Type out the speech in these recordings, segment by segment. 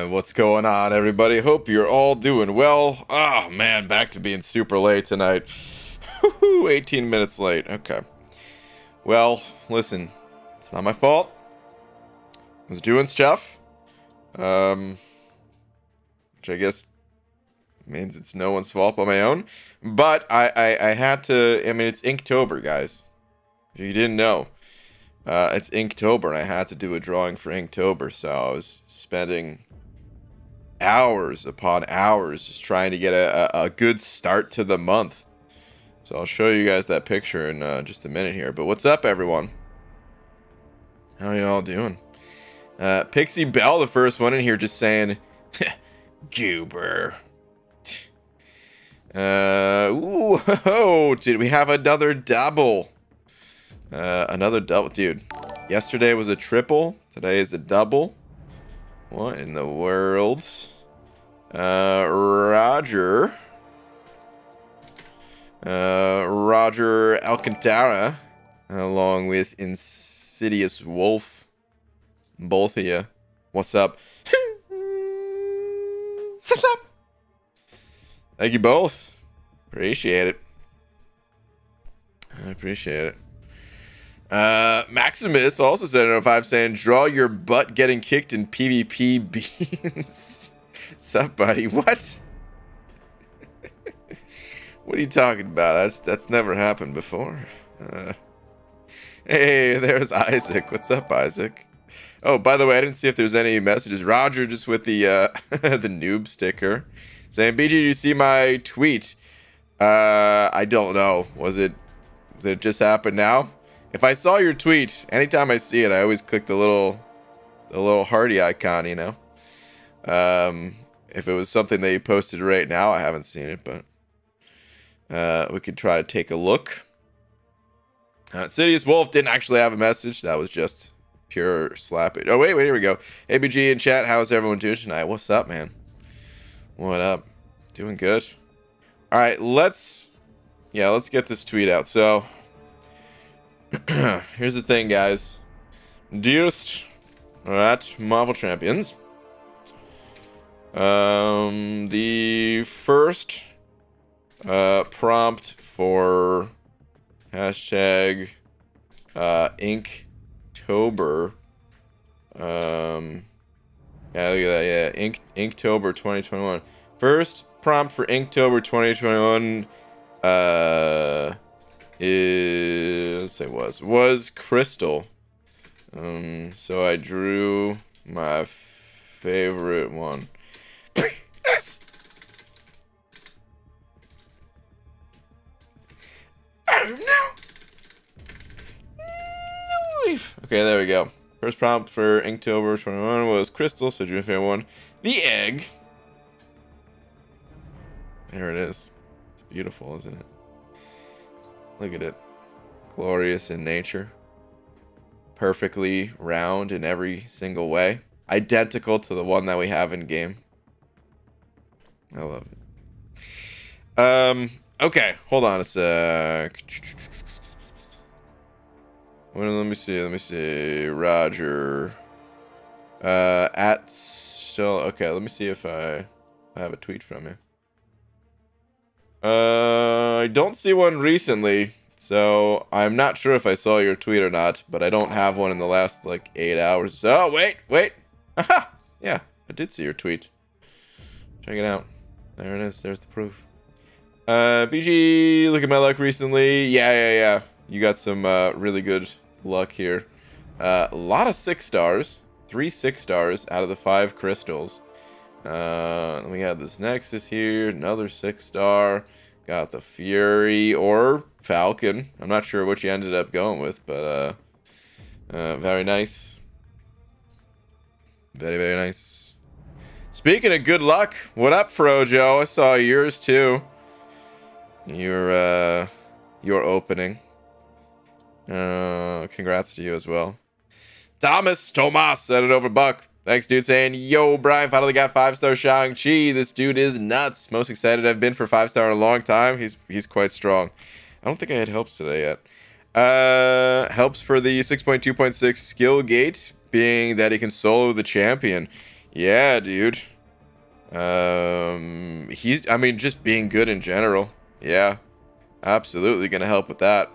What's going on, everybody? Hope you're all doing well. Oh, man, back to being super late tonight. 18 minutes late. Okay. Well, listen, it's not my fault. I was doing stuff. Which I guess means it's no one's fault but my own. But I had to, I mean, it's Inktober, guys. If you didn't know. It's Inktober, and I had to do a drawing for Inktober, so I was spending hours upon hours just trying to get a good start to the month. So I'll show you guys that picture in just a minute here. But what's up, everyone? How are you all doing? Pixie Bell, the first one in here, just saying, goober. Ooh, ho, did we have another double? Another double, dude. Yesterday was a triple. Today is a double. What in the world? Roger Alcantara, along with Insidious Wolf. Both of you. What's up? What's up? Thank you both. Appreciate it. I appreciate it. Maximus also said in 05 saying, draw your butt getting kicked in PvP beans. What's up, buddy? What? What are you talking about? That's never happened before. Hey, there's Isaac. What's up, Isaac? Oh, by the way, I didn't see if there's any messages. Roger just with the the noob sticker saying, BG, did you see my tweet? I don't know. Did it just happen now? If I saw your tweet, anytime I see it, I always click the little hearty icon, you know. If it was something that you posted right now, I haven't seen it, but we could try to take a look. Insidious Wolf didn't actually have a message. That was just pure slap it. Oh, wait, here we go. ABG in chat, how's everyone doing tonight? What's up, man? What up? Doing good. All right, let's get this tweet out. So, here's the thing, guys. Dearest Marvel Champions, the first prompt for hashtag Inktober, yeah, look at that, yeah, Inktober 2021. First prompt for Inktober 2021 was Crystal. So I drew my favorite one. Yes. Oh no. Okay, there we go. First prompt for Inktober 21 was Crystal, so I drew my favorite one. The egg. There it is. It's beautiful, isn't it? Look at it. Glorious in nature. Perfectly round in every single way. Identical to the one that we have in game. I love it. Okay, hold on a sec. Well, let me see. Roger. Okay, let me see if I have a tweet from you. I don't see one recently, so I'm not sure if I saw your tweet or not, but I don't have one in the last, like, 8 hours. So, wait. Aha! Yeah, I did see your tweet. Check it out. There it is. There's the proof. BG, look at my luck recently. Yeah. You got some really good luck here. A lot of 6 stars. 3 6 stars out of the 5 crystals. We got this Nexus here. Another 6 star. Got the Fury or Falcon. I'm not sure which you ended up going with, but very nice. Very, very nice. Speaking of good luck, what up, Frojo? I saw yours too. Your opening. Congrats to you as well. Tomas sent it over buck. Thanks, dude, saying, yo, Brian, finally got 5-star Shang-Chi. This dude is nuts. Most excited I've been for 5-star in a long time. He's quite strong. I don't think I had helps today yet. Helps for the 6.2.6 skill gate, being that he can solo the champion. Yeah, dude. I mean, just being good in general. Yeah, absolutely gonna help with that.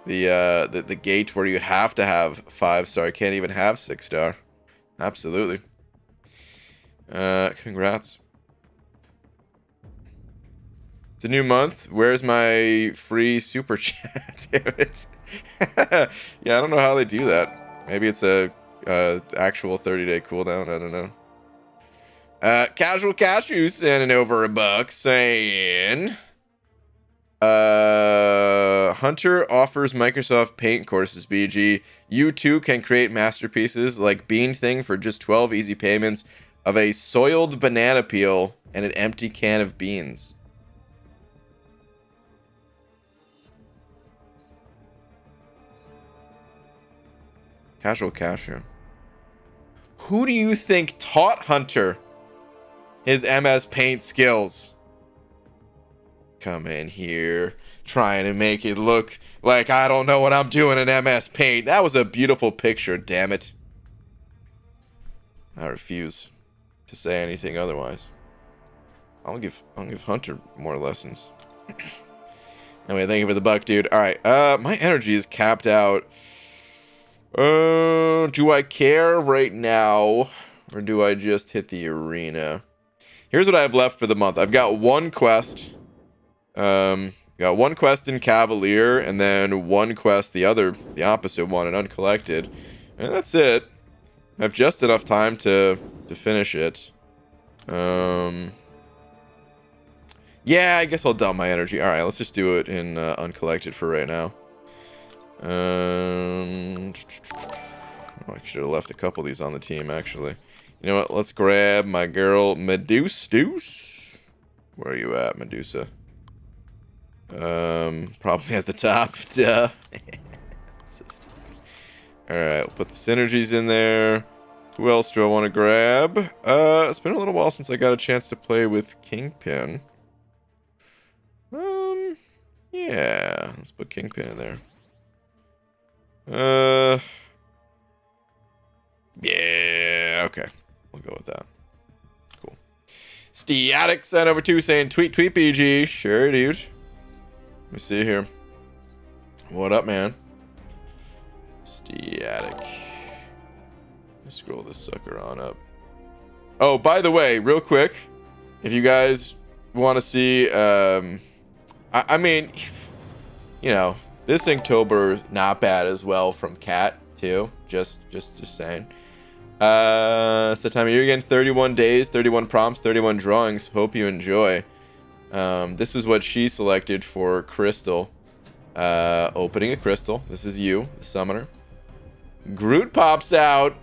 The gate where you have to have 5-star, can't even have 6-star. Absolutely. Congrats. It's a new month. Where's my free super chat? Damn it. Yeah, I don't know how they do that. Maybe it's a actual 30-day cooldown. I don't know. Casual Cashew sending over $1 saying, Hunter offers Microsoft Paint courses, BG. You too can create masterpieces like Bean Thing for just 12 easy payments of a soiled banana peel and an empty can of beans. Casual Cashew. Who do you think taught Hunter his MS Paint skills? Come in here trying to make it look like I don't know what I'm doing in MS Paint. That was a beautiful picture, damn it. I refuse to say anything otherwise. I'll give Hunter more lessons. Anyway, thank you for the $1, dude. All right, my energy is capped out. Do I care right now, or do I just hit the arena? Here's what I have left for the month. I've got 1 quest. Got 1 quest in Cavalier, and then 1 quest, the opposite one, in Uncollected. And that's it. I have just enough time to finish it. Yeah, I guess I'll dump my energy. Alright, let's just do it in Uncollected for right now. I should have left a couple of these on the team, actually. You know what? Let's grab my girl Medusa. Where are you at, Medusa? Probably at the top. Duh. Alright, we'll put the synergies in there. Who else do I want to grab? It's been a little while since I got a chance to play with Kingpin. Yeah, let's put Kingpin in there. Yeah, okay. We'll go with that. Cool. Static sent over 2 saying, tweet BG. Sure, dude. Let me see here. What up, man? Static. Let's scroll this sucker on up. Oh, by the way, real quick, if you guys want to see, I mean, you know, this Inktober not bad as well from Cat too. Just saying. It's the time of year again. 31 days, 31 prompts, 31 drawings. Hope you enjoy. This is what she selected for Crystal. Opening a crystal. This is you, the summoner. Groot pops out.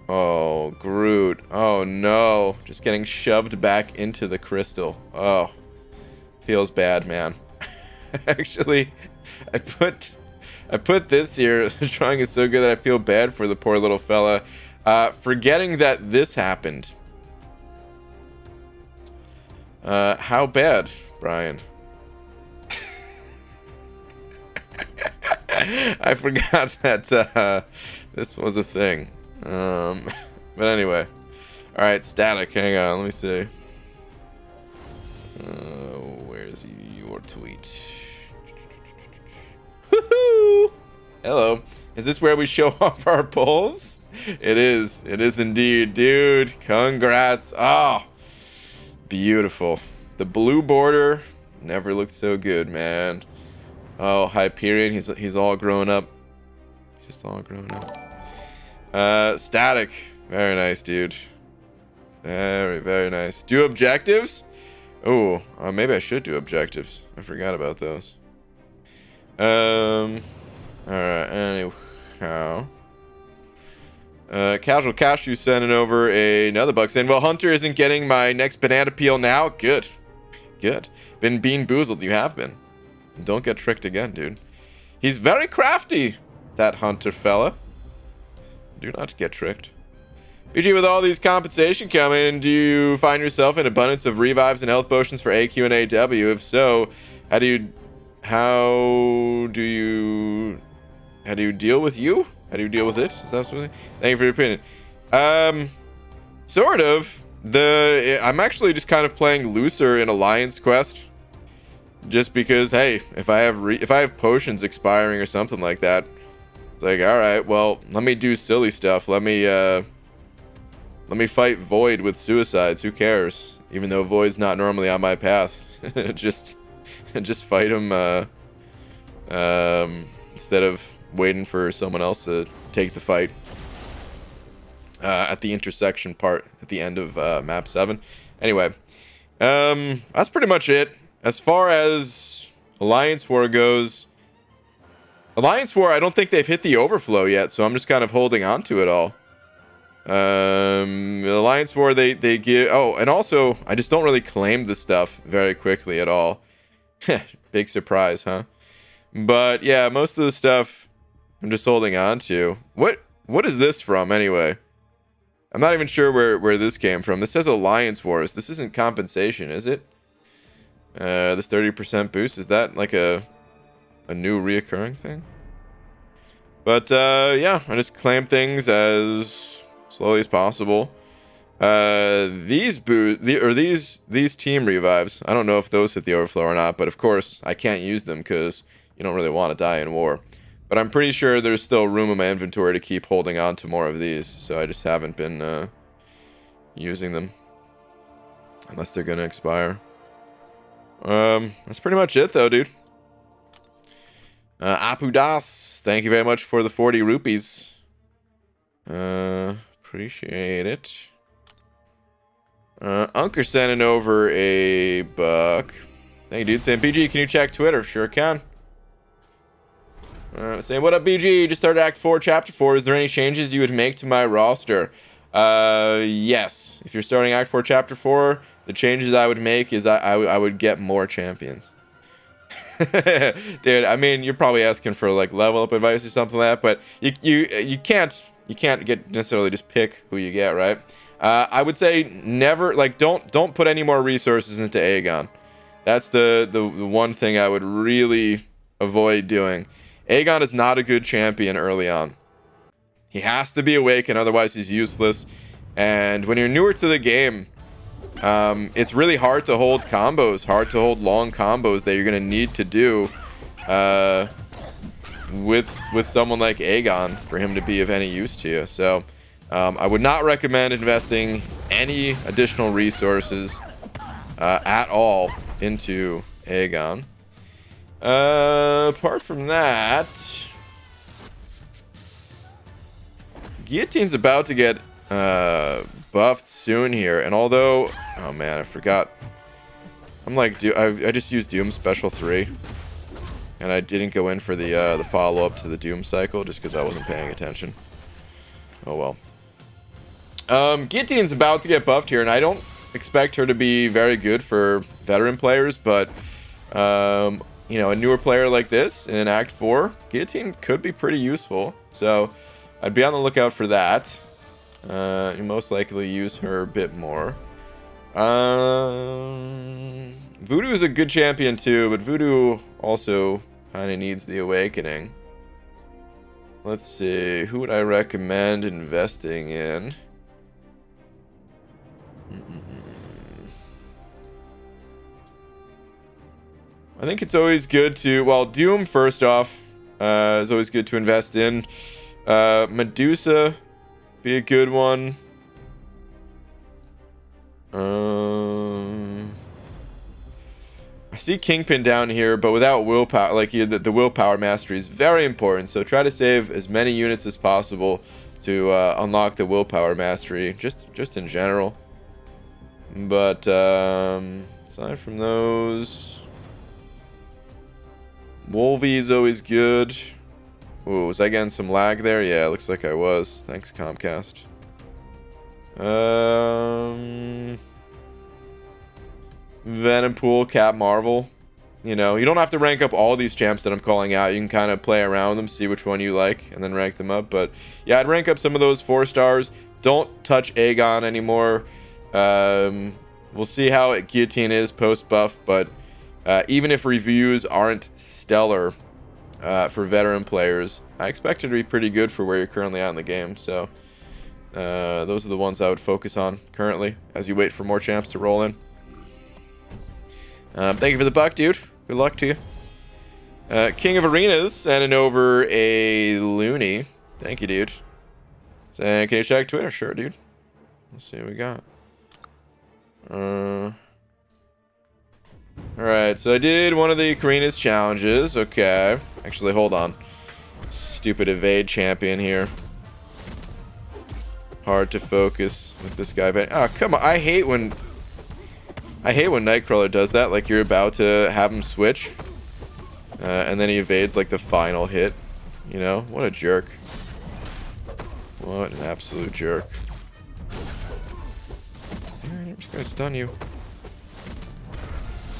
Oh, Groot. Oh no. Just getting shoved back into the crystal. Oh. Feels bad, man. Actually, I put this here. The drawing is so good that I feel bad for the poor little fella. Forgetting that this happened. How bad, Brian? I forgot that this was a thing. But anyway. Alright, Static. Hang on, let me see. Where's your tweet? Woohoo! Hello. Is this where we show off our polls? It is. It is indeed. Dude, congrats. Oh, beautiful. The blue border never looked so good, man. Oh, Hyperion, he's all grown up. He's just all grown up. Static. Very nice, dude. Very, very nice. Do objectives? Oh, maybe I should do objectives. I forgot about those. Alright, anyhow. Casual Cashew sending over another $1 saying, well, Hunter isn't getting my next banana peel now. Good. Good. Been bean boozled. You have been. Don't get tricked again, dude. He's very crafty, that Hunter fella. Do not get tricked. BG, with all these compensation coming, do you find yourself in abundance of revives and health potions for AQ and AW? If so, how do you deal with you? How do you deal with it? Is that something? Thank you for your opinion. Sort of. I'm actually just kind of playing looser in Alliance Quest, just because, hey, if I have potions expiring or something like that, it's like, all right, well, let me do silly stuff. Let me fight Void with suicides. Who cares? Even though Void's not normally on my path, just fight him instead of waiting for someone else to take the fight. At the intersection part at the end of map 7. Anyway, that's pretty much it. As far as Alliance War goes, Alliance War, I don't think they've hit the overflow yet, so I'm just kind of holding on to it all. Alliance War, they give... Oh, and also, I just don't really claim the stuff very quickly at all. Big surprise, huh? But, yeah, most of the stuff I'm just holding on to. What is this from, anyway? I'm not even sure where this came from. This says Alliance Wars. This isn't compensation, is it? This 30% boost, is that like a new reoccurring thing? But yeah, I just claim things as slowly as possible. These team revives, I don't know if those hit the overflow or not, but of course I can't use them because you don't really want to die in war. But I'm pretty sure there's still room in my inventory to keep holding on to more of these. So I just haven't been using them. Unless they're going to expire. That's pretty much it though, dude. Apu Das, thank you very much for the 40 rupees. Appreciate it. Unker sending over a buck. Thank you, dude. Saying, BG, can you check Twitter? Sure can. Saying, what up, BG? Just started Act 4, Chapter 4. Is there any changes you would make to my roster? Yes. If you're starting Act 4, Chapter 4, the changes I would make is I would get more champions. Dude, I mean, you're probably asking for, like, level up advice or something like that, but you can't get necessarily just pick who you get, right? I would say never, like, don't put any more resources into Aegon. That's the one thing I would really avoid doing. Aegon is not a good champion early on. He has to be awakened, otherwise he's useless. And when you're newer to the game, it's really hard to hold combos, hard to hold long combos that you're going to need to do with someone like Aegon for him to be of any use to you. So I would not recommend investing any additional resources at all into Aegon. Apart from that, Guillotine's about to get buffed soon here, and although, oh man, I forgot. I'm like, I just used Doom Special 3, and I didn't go in for the follow-up to the Doom cycle just because I wasn't paying attention. Oh well. Guillotine's about to get buffed here, and I don't expect her to be very good for veteran players, but you know, a newer player like this in Act 4, Guillotine could be pretty useful. So I'd be on the lookout for that. You most likely use her a bit more. Voodoo is a good champion too, but Voodoo also kind of needs the awakening. Let's see, who would I recommend investing in? I think it's always good to, well, Doom first off is always good to invest in. Medusa, be a good one. I see Kingpin down here, but without willpower, like the willpower mastery is very important. So try to save as many units as possible to unlock the willpower mastery, just in general. But aside from those, Wolvie is always good. Ooh, was I getting some lag there? Yeah, looks like I was. Thanks, Comcast. Venompool, Cap Marvel. You know, you don't have to rank up all these champs that I'm calling out. You can kind of play around them, see which one you like, and then rank them up. But yeah, I'd rank up some of those 4 stars. Don't touch Aegon anymore. We'll see how Guillotine is post-buff, but even if reviews aren't stellar for veteran players, I expect it to be pretty good for where you're currently at in the game. So Those are the ones I would focus on currently as you wait for more champs to roll in. Thank you for the buck, dude. Good luck to you. King of Arenas sending over a loony. Thank you, dude. Saying, can you check Twitter? Sure, dude. Let's see what we got. Alright, so I did one of the Karina's challenges. Okay. Actually, hold on. Stupid evade champion here. Hard to focus with this guy. Oh, come on. I hate when Nightcrawler does that. Like, you're about to have him switch. And then he evades, like, the final hit. You know? What a jerk. What an absolute jerk. I'm just gonna stun you.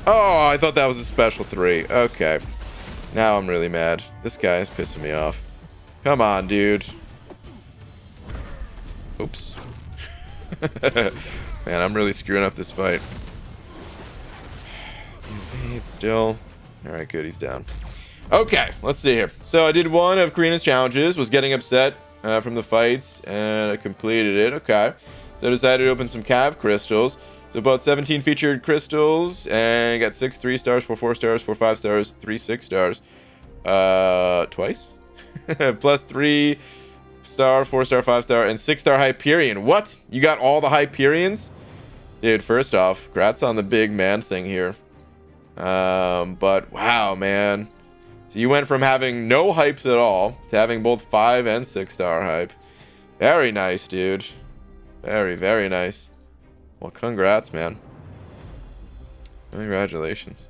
Oh, I thought that was a special 3. Okay. Now I'm really mad. This guy is pissing me off. Come on, dude. Oops. Man, I'm really screwing up this fight. Evade still. Alright, good. He's down. Okay, let's see here. So I did one of Karina's challenges. Was getting upset from the fights. And I completed it. Okay. So I decided to open some Cav crystals. So about 17 featured crystals, and got 6 3 stars, 4 4 stars, 4 5 stars, 3 6 stars. Twice? Plus 3 star, 4 star, 5 star, and 6 star Hyperion. What? You got all the Hyperions? Dude, first off, congrats on the big man thing here. But wow, man. So you went from having no hypes at all to having both 5 and 6 star hype. Very nice, dude. Very, very nice. Well, congrats, man. Congratulations.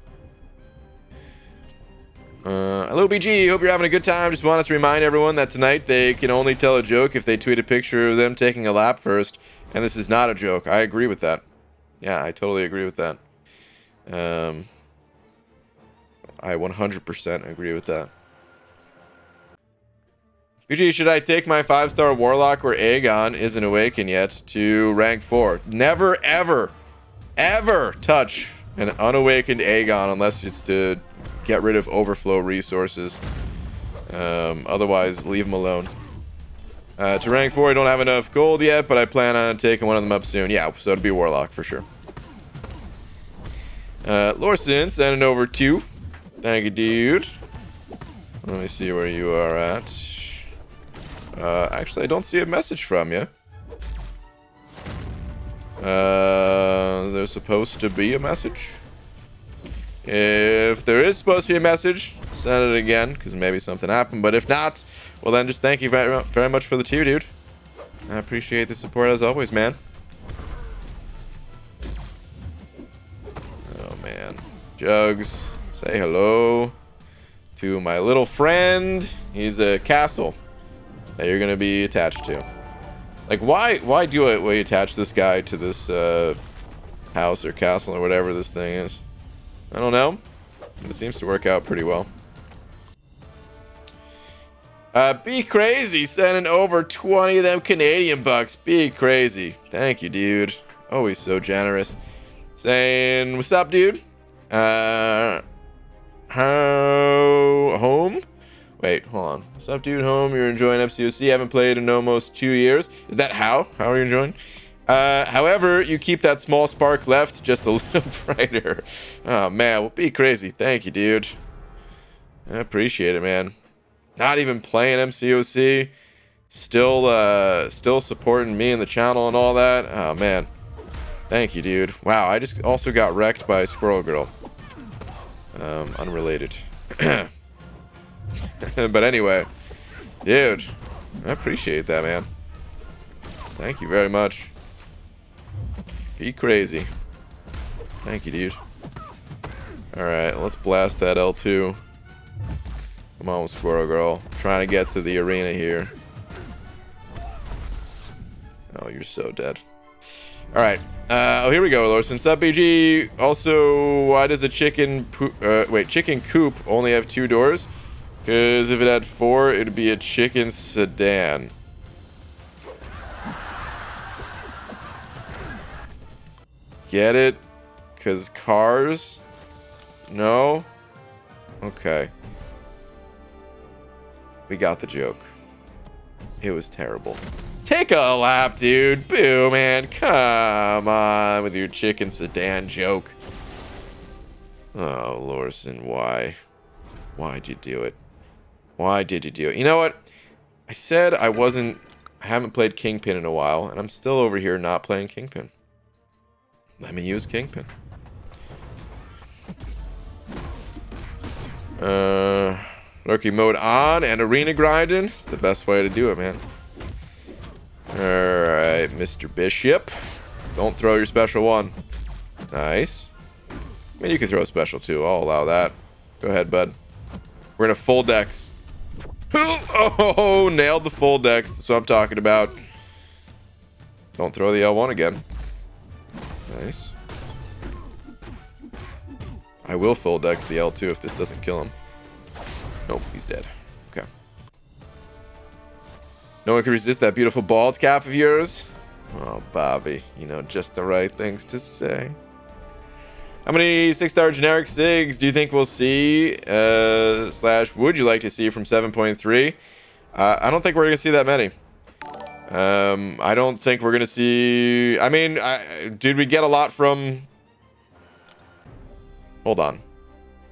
Hello, BG. Hope you're having a good time. Just wanted to remind everyone that tonight they can only tell a joke if they tweet a picture of them taking a lap first. And this is not a joke. I agree with that. Yeah, I totally agree with that. I 100% agree with that. BG, should I take my 5-star Warlock where Aegon isn't awakened yet to rank 4? Never, ever, ever touch an unawakened Aegon unless it's to get rid of overflow resources. Otherwise, leave them alone. To rank 4, I don't have enough gold yet, but I plan on taking one of them up soon. Yeah, so it'll be Warlock for sure. Lorson sending over 2. Thank you, dude. Let me see where you are at. Actually, I don't see a message from you. There's supposed to be a message. If there is supposed to be a message, send it again, because maybe something happened. But if not, well then just thank you very, very much for the 2, dude. I appreciate the support as always, man. Oh, man. Jugs, say hello to my little friend. He's a castle that you're gonna be attached to. Like, why do it when you attach this guy to this house or castle or whatever this thing is? I don't know, but it seems to work out pretty well. Be crazy sending over 20 of them Canadian bucks. Be crazy. Thank you, dude. Always so generous. Saying, what's up, dude? How home? Wait, hold on. What's up, dude? Home, you're enjoying FCOC. Haven't played in almost 2 years. Is that how? How are you enjoying? However, you keep that small spark left just a little brighter. Oh, man. Well, be crazy. Thank you, dude. I appreciate it, man. Not even playing MCOC. Still supporting me and the channel and all that. Oh, man. Thank you, dude. Wow, I just also got wrecked by Squirrel Girl. Unrelated. But anyway, dude, I appreciate that, man. Thank you very much. Be crazy. Thank you, dude. Alright, let's blast that L2. Come on, Squirrel Girl. I'm trying to get to the arena here. Oh, you're so dead. Alright. Oh, here we go, Lorson. Sub BG. Also, why does a chicken coop only have 2 doors? Because if it had 4, it'd be a chicken sedan. Get it? Because cars? No? Okay. We got the joke. It was terrible. take a lap, dude. Boo, man. Come on with your chicken sedan joke. Oh, Lorson, why? Why'd you do it? Why did you do it? You know what? I said I haven't played Kingpin in a while, and I'm still over here not playing Kingpin. Let me use Kingpin. Rookie mode on and arena grinding. It's the best way to do it, man. Alright, Mr. Bishop. Don't throw your special one. Nice. I mean, you can throw a special too. I'll allow that. Go ahead, bud. We're gonna full dex. Oh, nailed the full dex. That's what I'm talking about. Don't throw the L1 again. Nice. I will full dex the L2 if this doesn't kill him. Nope, he's dead. Okay. No one can resist that beautiful bald cap of yours. Oh, Bobby. You know just the right things to say. How many 6-star generic SIGs do you think we'll see, / would you like to see from 7.3? I don't think we're going to see that many. I don't think we're going to see... I mean, did we get a lot from... Hold on.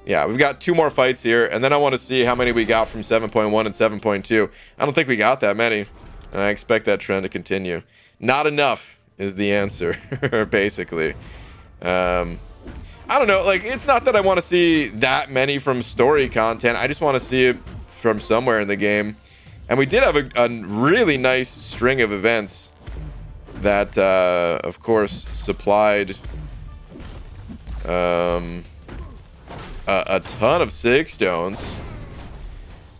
Yeah, we've got 2 more fights here, and then I want to see how many we got from 7.1 and 7.2. I don't think we got that many, and I expect that trend to continue. Not enough is the answer, basically. I don't know, like, it's not that I want to see that many from story content. I just want to see it from somewhere in the game. And we did have a really nice string of events that, of course, supplied a ton of Sig Stones.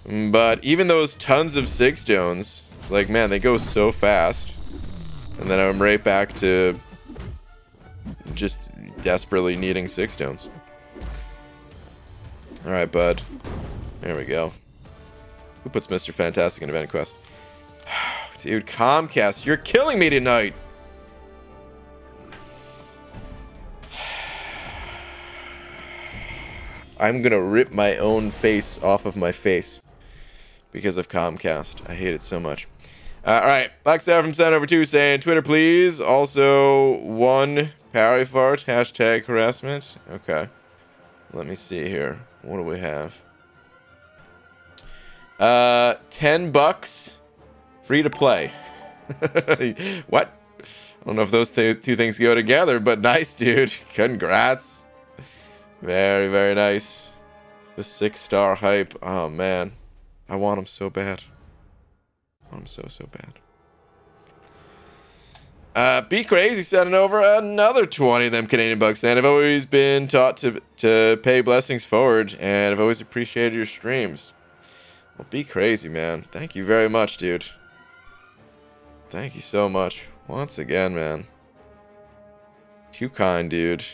But even those tons of Sig Stones, it's like, man, they go so fast. And then I'm right back to just desperately needing Sig Stones. Alright, bud. There we go. Who puts Mr. Fantastic in Event Quest? Dude, Comcast, you're killing me tonight! I'm gonna rip my own face off of my face because of Comcast. I hate it so much. Alright, Black Sarah from Sen over 2 saying, Twitter please. Also, 1 parry fart, hashtag harassment. Okay. Let me see here. What do we have? $10 free to play. What? I don't know if those two things go together, but nice, dude. Congrats. Very, very nice. The 6-star hype. Oh, man. I want him so bad. I want him so bad. Be Crazy sending over another 20 of them Canadian bucks. And I've always been taught to pay blessings forward. And I've always appreciated your streams. Well, Be Crazy, man. Thank you very much, dude. Thank you so much. Once again, man. Too kind, dude.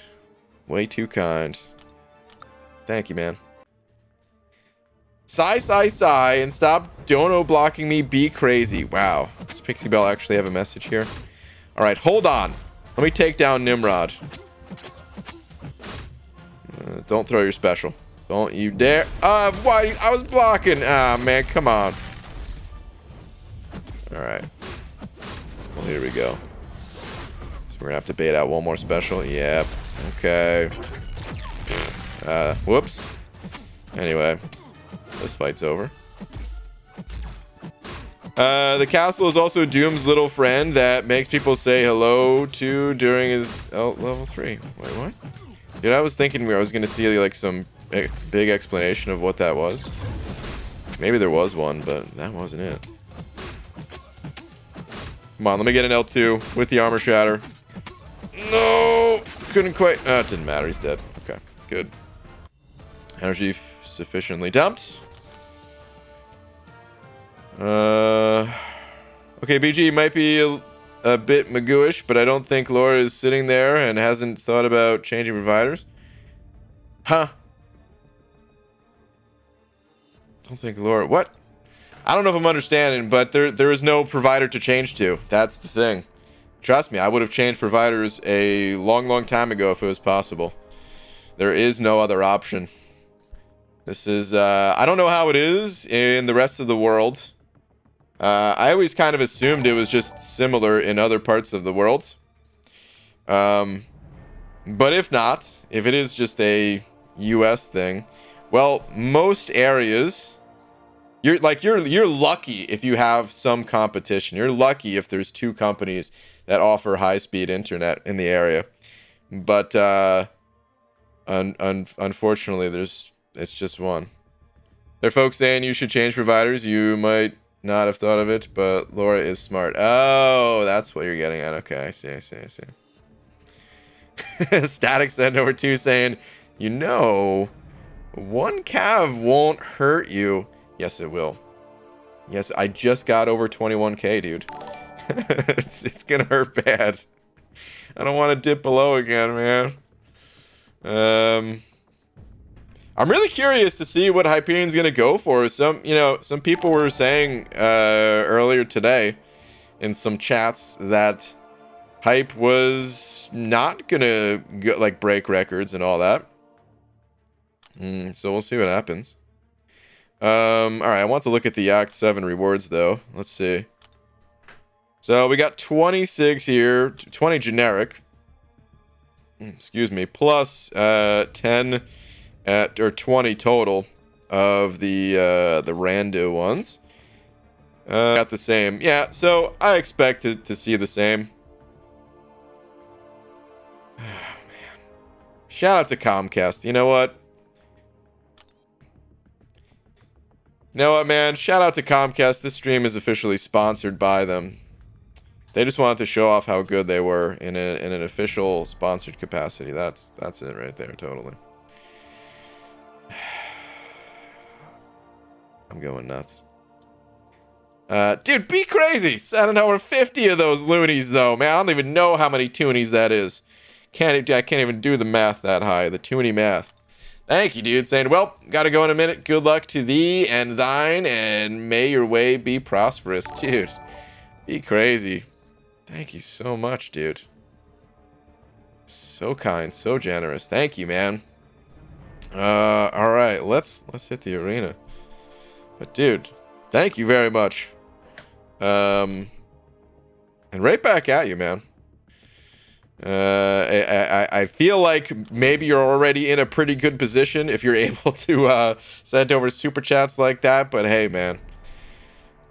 Way too kind. Thank you, man. Sigh, and stop dono blocking me, Be Crazy. Wow. Does Pixie Bell actually have a message here? Alright, hold on. Let me take down Nimrod. Don't throw your special. Don't you dare. Why? I was blocking. Ah, man, come on. Alright. Well, here we go. So we're gonna have to bait out one more special. Yep. Okay. Whoops. Anyway, this fight's over. The castle is also Doom's little friend that makes people say hello to during his level 3. Wait, what? Dude, I was thinking I was gonna see like some big explanation of what that was. Maybe there was one, but that wasn't it. Come on, let me get an L2 with the armor shatter. No! Couldn't quite. It didn't matter. He's dead. Okay, good. Energy sufficiently dumped. Okay, BG might be a bit Magooish, but I don't think Laura is sitting there and hasn't thought about changing providers. Huh? Don't think Laura... What? I don't know if I'm understanding, but there is no provider to change to. That's the thing. Trust me, I would have changed providers a long time ago if it was possible. There is no other option. This is, I don't know how it is in the rest of the world. I always kind of assumed it was just similar in other parts of the world. But if not, if it is just a US thing, well, most areas, you're lucky if you have some competition. You're lucky if there's 2 companies that offer high-speed internet in the area. But unfortunately, it's just one. There are folks saying you should change providers. You might not have thought of it, but Laura is smart. Oh, that's what you're getting at. Okay, I see. Static send over 2 saying, you know, 1 cav won't hurt you. Yes, it will. Yes, I just got over 21k, dude. it's gonna hurt bad. I don't want to dip below again, man. I'm really curious to see what Hyperion's gonna go for. Some people were saying earlier today in some chats that Hype was not gonna go, break records and all that. So we'll see what happens. All right, I want to look at the Act 7 rewards though. Let's see. So we got 26 here, 20 generic. Excuse me, plus 10 or 20 total of the rando ones. Got the same. Yeah, so I expect to see the same. Oh, man. Shout out to Comcast. You know what? You know what, man? Shout out to Comcast. This stream is officially sponsored by them. They just wanted to show off how good they were in an official sponsored capacity. That's it right there, totally. I'm going nuts. Dude, be crazy! Sending over 50 of those loonies, though, man. I don't even know how many toonies that is. I can't even do the math that high. The toonie math. Thank you, dude. Saying, well, gotta go in a minute. Good luck to thee and thine, and may your way be prosperous. Dude, be crazy. Thank you so much, dude. So kind, so generous. Thank you, man. All right, let's hit the arena. But dude, thank you very much. And right back at you, man. I feel like maybe you're already in a pretty good position if you're able to send over super chats like that. But hey, man,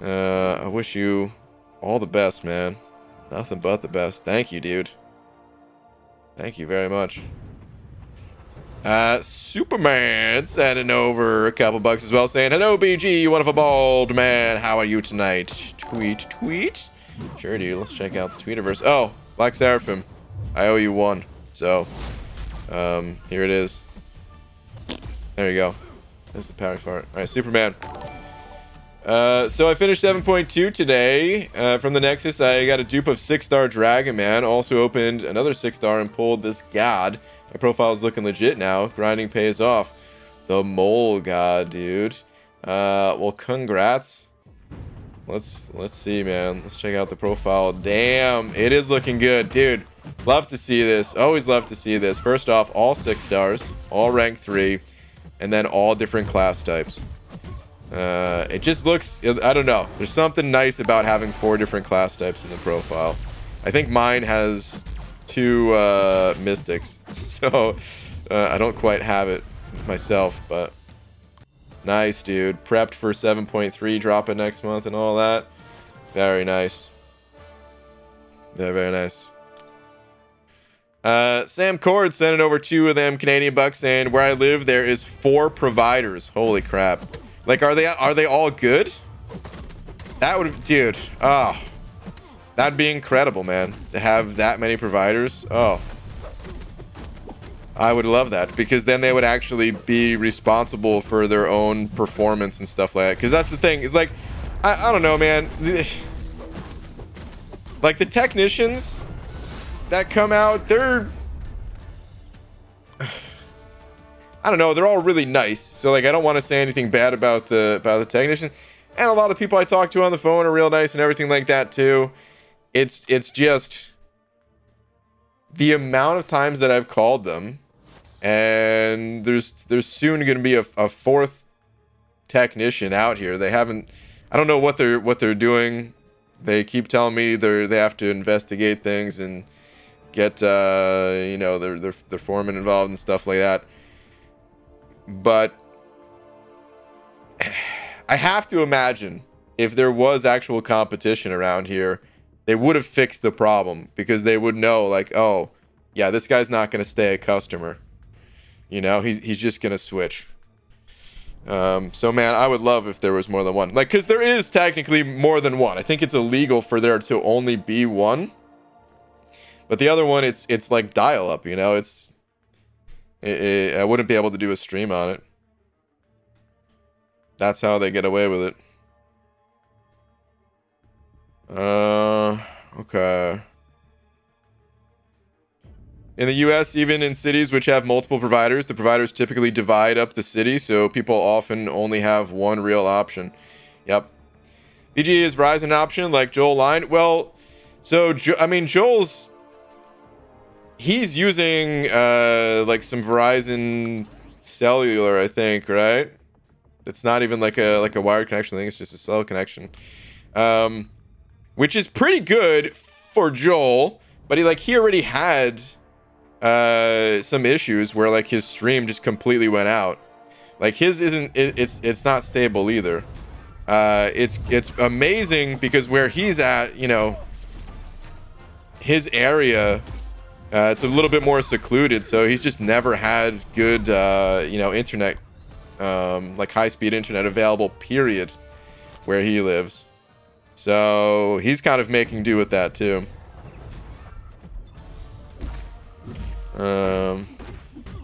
I wish you all the best, man. Nothing but the best. Thank you, dude. Thank you very much. Superman sending over a couple bucks as well, saying, hello, BG, you wonderful bald man. How are you tonight? Tweet. Sure, dude. Let's check out the Tweetiverse. Oh, Black Seraphim. I owe you 1. So, here it is. There you go. There's the power fart. All right, Superman. So I finished 7.2 today. From the Nexus, I got a dupe of 6-star Dragon Man. Also opened another 6-star and pulled this God. My profile is looking legit now. Grinding pays off. The Mole God, dude. Well, congrats. Let's see, man. Let's check out the profile. Damn, it is looking good, dude. Love to see this. Always love to see this. First off, all 6 stars, all rank 3, and then all different class types. It just looks, I don't know. There's something nice about having 4 different class types in the profile. I think mine has 2 mystics, so I don't quite have it myself, but nice, dude. Prepped for 7.3 dropping next month and all that. Very nice. Very nice. Sam Cord sending over 2 of them Canadian bucks saying, where I live there is 4 providers. Holy crap. Like, are they all good? That would, dude. Oh, that'd be incredible, man. To have that many providers. Oh, I would love that, because then they would actually be responsible for their own performance and stuff like that. Because that's the thing. It's like, I don't know, man. Like the technicians that come out, they're, I don't know, they're all really nice. So like, I don't want to say anything bad about the technician. And a lot of people I talk to on the phone are real nice and everything like that too. It's just the amount of times that I've called them, and there's soon going to be a 4th technician out here. They haven't, I don't know what they're doing. They keep telling me they have to investigate things and get you know, their foreman involved and stuff like that. But I have to imagine if there was actual competition around here, they would have fixed the problem, because they would know, like, oh, yeah, this guy's not going to stay a customer. You know, he's just going to switch. So, man, I would love if there was more than one. Like, because there is technically more than one. I think it's illegal for there to only be one. But the other one, it's like dial-up, you know? I wouldn't be able to do a stream on it. That's how they get away with it. Okay. In the US, even in cities which have multiple providers, the providers typically divide up the city, so people often only have one real option. Yep. BG, is Verizon an option like Joel line? Well, so, I mean, Joel's... He's using, like, some Verizon cellular, I think, right? It's not even like a wired connection. I think it's just a cell connection. Which is pretty good for Joel, but he already had some issues where, like, his stream just completely went out. Like, his isn't, it's not stable either. It's amazing because where he's at, you know, his area, it's a little bit more secluded, so he's just never had good you know, internet, like high-speed internet available, period, where he lives. So he's kind of making do with that too.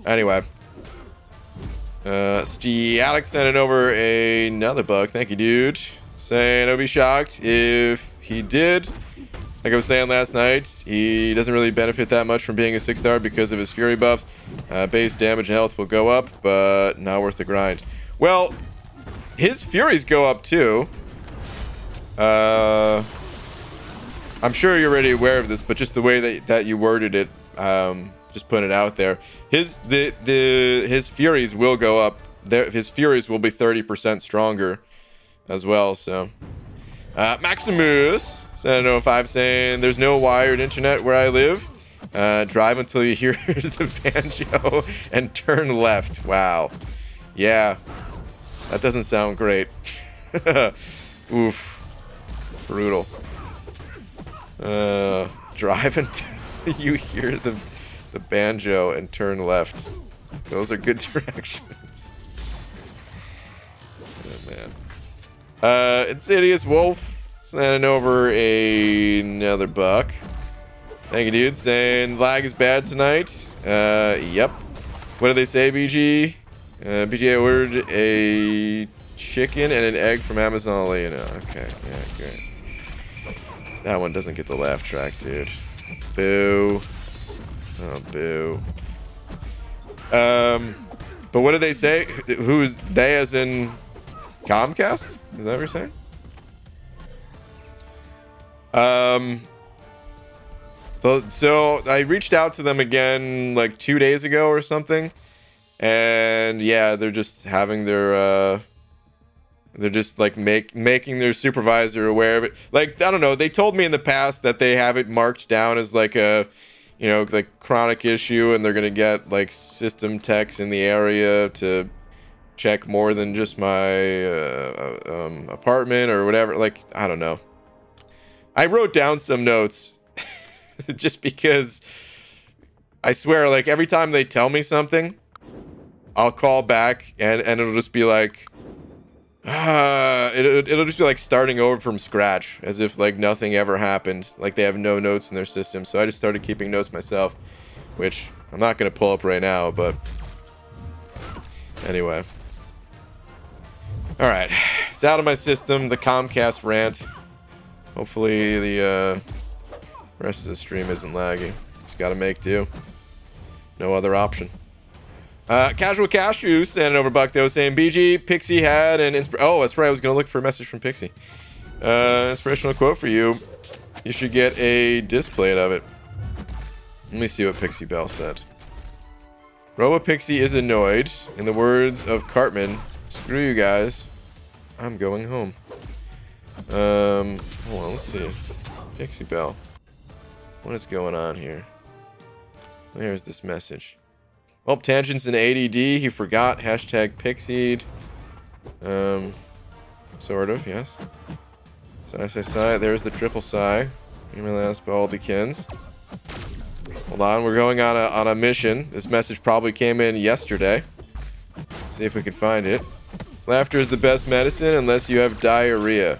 Anyway, Alex sending over another buck. Thank you, dude. Saying I'll be shocked if he did. Like I was saying last night, he doesn't really benefit that much from being a 6-star because of his fury buffs. Base damage and health will go up, but not worth the grind. Well, his furies go up too. I'm sure you're already aware of this, but just the way that you worded it, just putting it out there. His furies will go up. His furies will be 30% stronger as well. So, Maximus sending 05 saying there's no wired internet where I live. Drive until you hear the banjo and turn left. Wow. Yeah, that doesn't sound great. Oof. Brutal. Drive until you hear the banjo and turn left. Those are good directions. Oh, man. Insidious Wolf sending over another buck. Thank you, dude. Saying lag is bad tonight. Yep. What did they say, BG? BG, I ordered a chicken and an egg from Amazon. I'll let you know. Okay. Yeah, great. That one doesn't get the laugh track, dude. Boo. Oh, boo. But what did they say? Who's they, as in Comcast? Is that what you're saying? So I reached out to them again like 2 days ago or something, and yeah, they're just having their they're just like making their supervisor aware of it. Like, I don't know, they told me in the past that they have it marked down as like a, you know, like chronic issue, and they're gonna get like system techs in the area to check more than just my apartment or whatever. Like, I don't know. I wrote down some notes just because I swear, like, every time they tell me something, I'll call back and it'll just be like, it'll just be like starting over from scratch, as if like nothing ever happened, like they have no notes in their system. So I just started keeping notes myself, which I'm not going to pull up right now, but anyway. All right, it's out of my system, the Comcast rant. Hopefully the rest of the stream isn't lagging. Just got to make do. No other option. Casual Cashew sending over buck though, saying BG, Pixie had an oh, that's right, I was gonna look for a message from Pixie. Inspirational quote for you. You should get a display of it. Let me see what Pixie Bell said. Robo Pixie is annoyed. In the words of Cartman, screw you guys. I'm going home. Hold on, let's see. Pixie Bell. What is going on here? There's this message. Oh, Tangent's in ADD. He forgot. Hashtag Pixied. Sort of, yes. Sigh. There's the triple sigh. Email last Baldykins. Hold on, we're going on a mission. This message probably came in yesterday. Let's see if we can find it. Laughter is the best medicine unless you have diarrhea.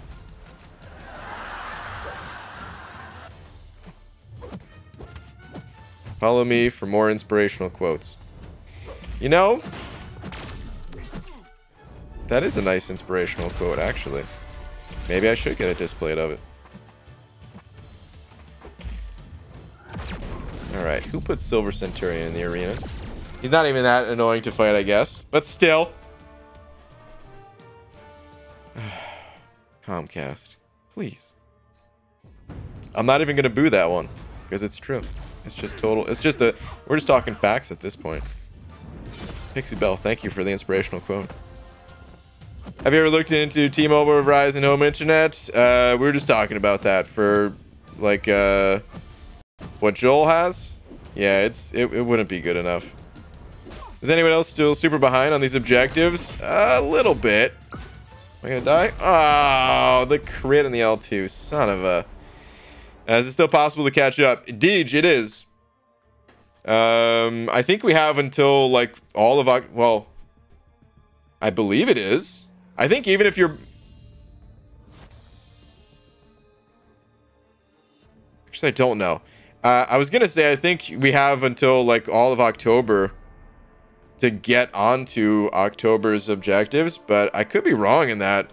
Follow me for more inspirational quotes. You know, that is a nice inspirational quote, actually. Maybe I should get a display of it. Alright, who put Silver Centurion in the arena? He's not even that annoying to fight, I guess. But still. Comcast. Please. I'm not even going to boo that one. Because it's true. It's just total. It's just a. We're just talking facts at this point. Pixie Bell, thank you for the inspirational quote. Have you ever looked into T-Mobile or Verizon Home Internet? We were just talking about that for, like, what Joel has. Yeah, it wouldn't be good enough. Is anyone else still super behind on these objectives? A little bit. Am I gonna die? Oh, the crit in the L2. Son of a. Is it still possible to catch up? Deej, it is. I think we have until, like, all of... Well, I believe it is. I think even if you're... Actually, I don't know. I was going to say, I think we have until, like, all of October to get onto October's objectives, but I could be wrong in that.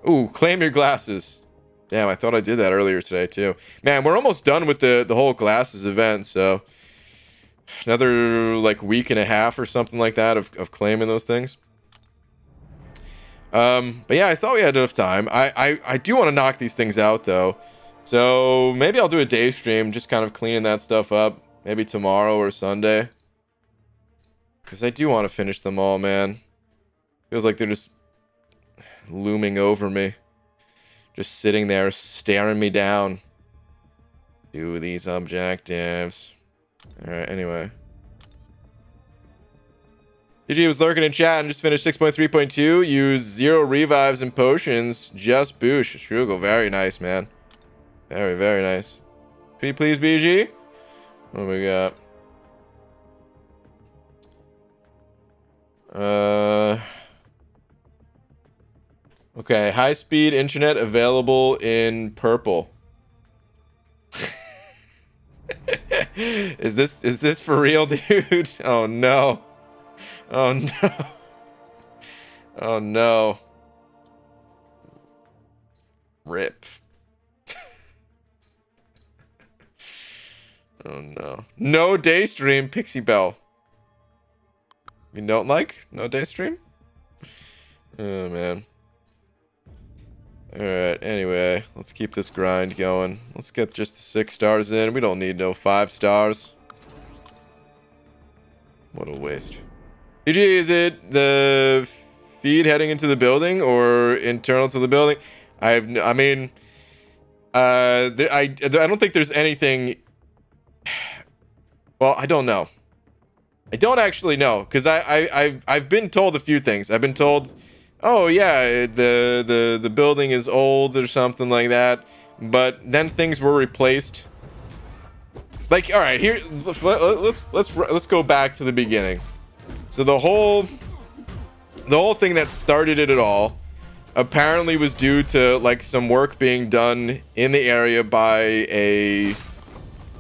Ooh, claim your glasses. Damn, I thought I did that earlier today, too. Man, we're almost done with the whole glasses event, so... Another, like, week and a half or something like that of claiming those things. But yeah, I thought we had enough time. I do want to knock these things out, though. So maybe I'll do a day stream, just kind of cleaning that stuff up. Maybe tomorrow or Sunday. Because I do want to finish them all, man. Feels like they're just looming over me. Just sitting there, staring me down. Do these objectives. Alright, anyway. GG was lurking in chat and just finished 6.3.2. Use 0 revives and potions. Just boosh. Struggle. Very nice, man. Very, very nice. Please, BG. What do we got? Okay, high-speed internet available in purple. Is this for real, dude? Oh no. Oh no. Oh no. Rip. Oh no. No day stream, Pixie Bell. You don't like? No day stream? Oh man. Alright, anyway, let's keep this grind going. Let's get just the 6 stars in. We don't need no 5 stars. What a waste. GG, is it the feed heading into the building or internal to the building? I mean, I don't think there's anything... Well, I don't know. I don't actually know, because I've been told a few things. I've been told... Oh yeah, the building is old or something like that, but then things were replaced. Like, all right, here let's go back to the beginning. So the whole thing that started it at all apparently was due to like some work being done in the area by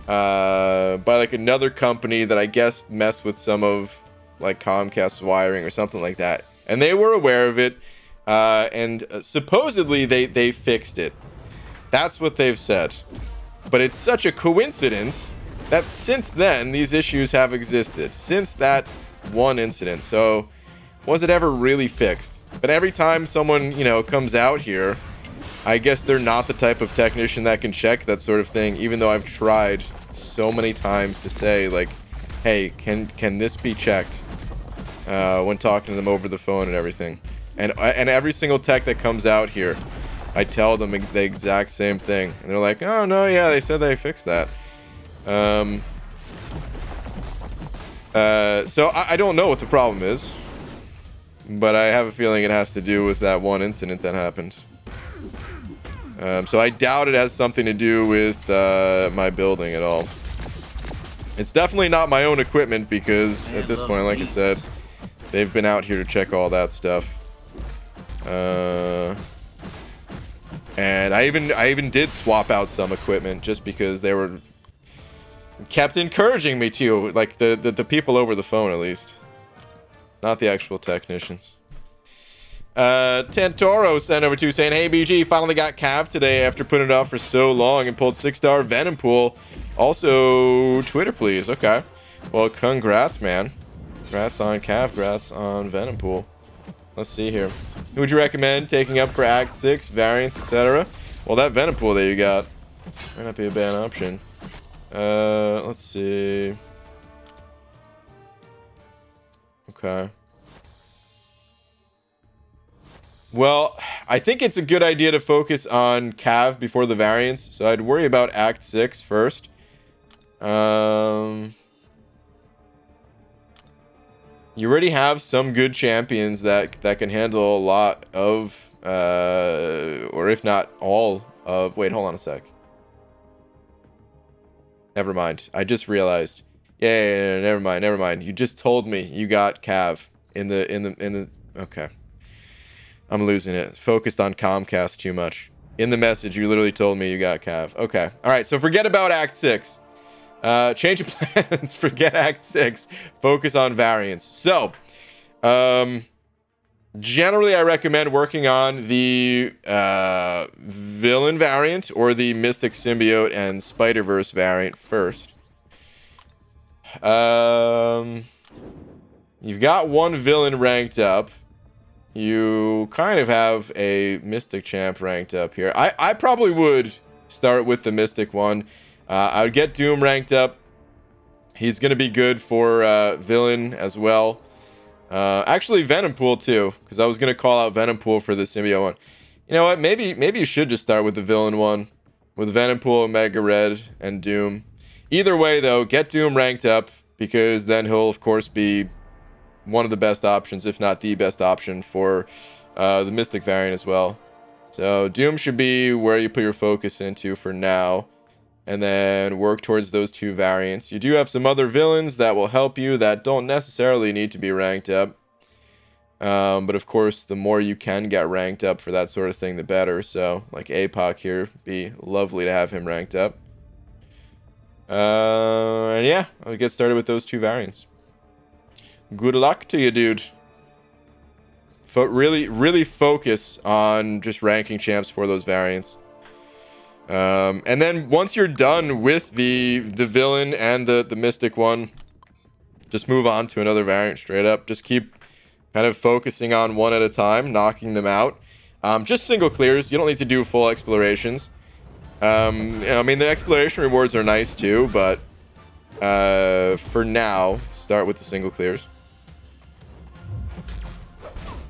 like another company that I guess messed with some of like Comcast's wiring or something like that. And they were aware of it, and supposedly they fixed it. That's what they've said. But it's such a coincidence that since then, these issues have existed. Since that one incident. So, was it ever really fixed? But every time someone, you know, comes out here, I guess they're not the type of technician that can check that sort of thing, even though I've tried so many times to say, like, hey, can this be checked? When talking to them over the phone and everything, and every single tech that comes out here I tell them the exact same thing. And they're like, oh, no, yeah, they said they fixed that. So I don't know what the problem is. But I have a feeling it has to do with that one incident that happened. So I doubt it has something to do with my building at all. It's definitely not my own equipment because at this point, like I said, they've been out here to check all that stuff. And I even did swap out some equipment just because they were kept encouraging me to, like the people over the phone at least, not the actual technicians. Tantoro sent over to saying, hey BG, finally got Cav today after putting it off for so long and pulled 6-star Venom Pool. Also Twitter please. Okay, well congrats man, congrats on Cav, congrats on Venom Pool. Let's see here, who would you recommend taking up for Act 6 variants, etc.? Well, that Venom Pool that you got might not be a bad option. Let's see. Okay. Well, I think it's a good idea to focus on Cav before the variants, so I'd worry about Act 6 first. You already have some good champions that can handle a lot of, or if not all of... Wait, hold on a sec. Never mind. I just realized. Yeah, never mind. You just told me you got Cav in the. Okay. I'm losing it. Focused on Comcast too much. In the message, you literally told me you got Cav. Okay. All right. So forget about Act 6. Change of plans. Forget Act 6. Focus on variants. So, generally, I recommend working on the villain variant or the Mystic Symbiote and Spider-Verse variant first. You've got one villain ranked up. You kind of have a Mystic champ ranked up here. I probably would start with the Mystic one. I would get Doom ranked up. He's going to be good for villain as well. Actually, Venom Pool too, because I was going to call out Venom Pool for the Symbiote one. You know what? Maybe you should just start with the villain one, with Venom Pool, Omega Red, and Doom. Either way, though, get Doom ranked up, because then he'll, of course, be one of the best options, if not the best option, for the Mystic variant as well. So Doom should be where you put your focus into for now, and then work towards those two variants. You do have some other villains that will help you that don't necessarily need to be ranked up. But of course, the more you can get ranked up for that sort of thing, the better. So, like APOC here, be lovely to have him ranked up. And yeah, I'll get started with those two variants. Good luck to you, dude. Really focus on just ranking champs for those variants. And then once you're done with the villain and the Mystic one, just move on to another variant straight up. Just keep kind of focusing on one at a time, knocking them out. Just single clears. You don't need to do full explorations. I mean, the exploration rewards are nice too, but for now, start with the single clears.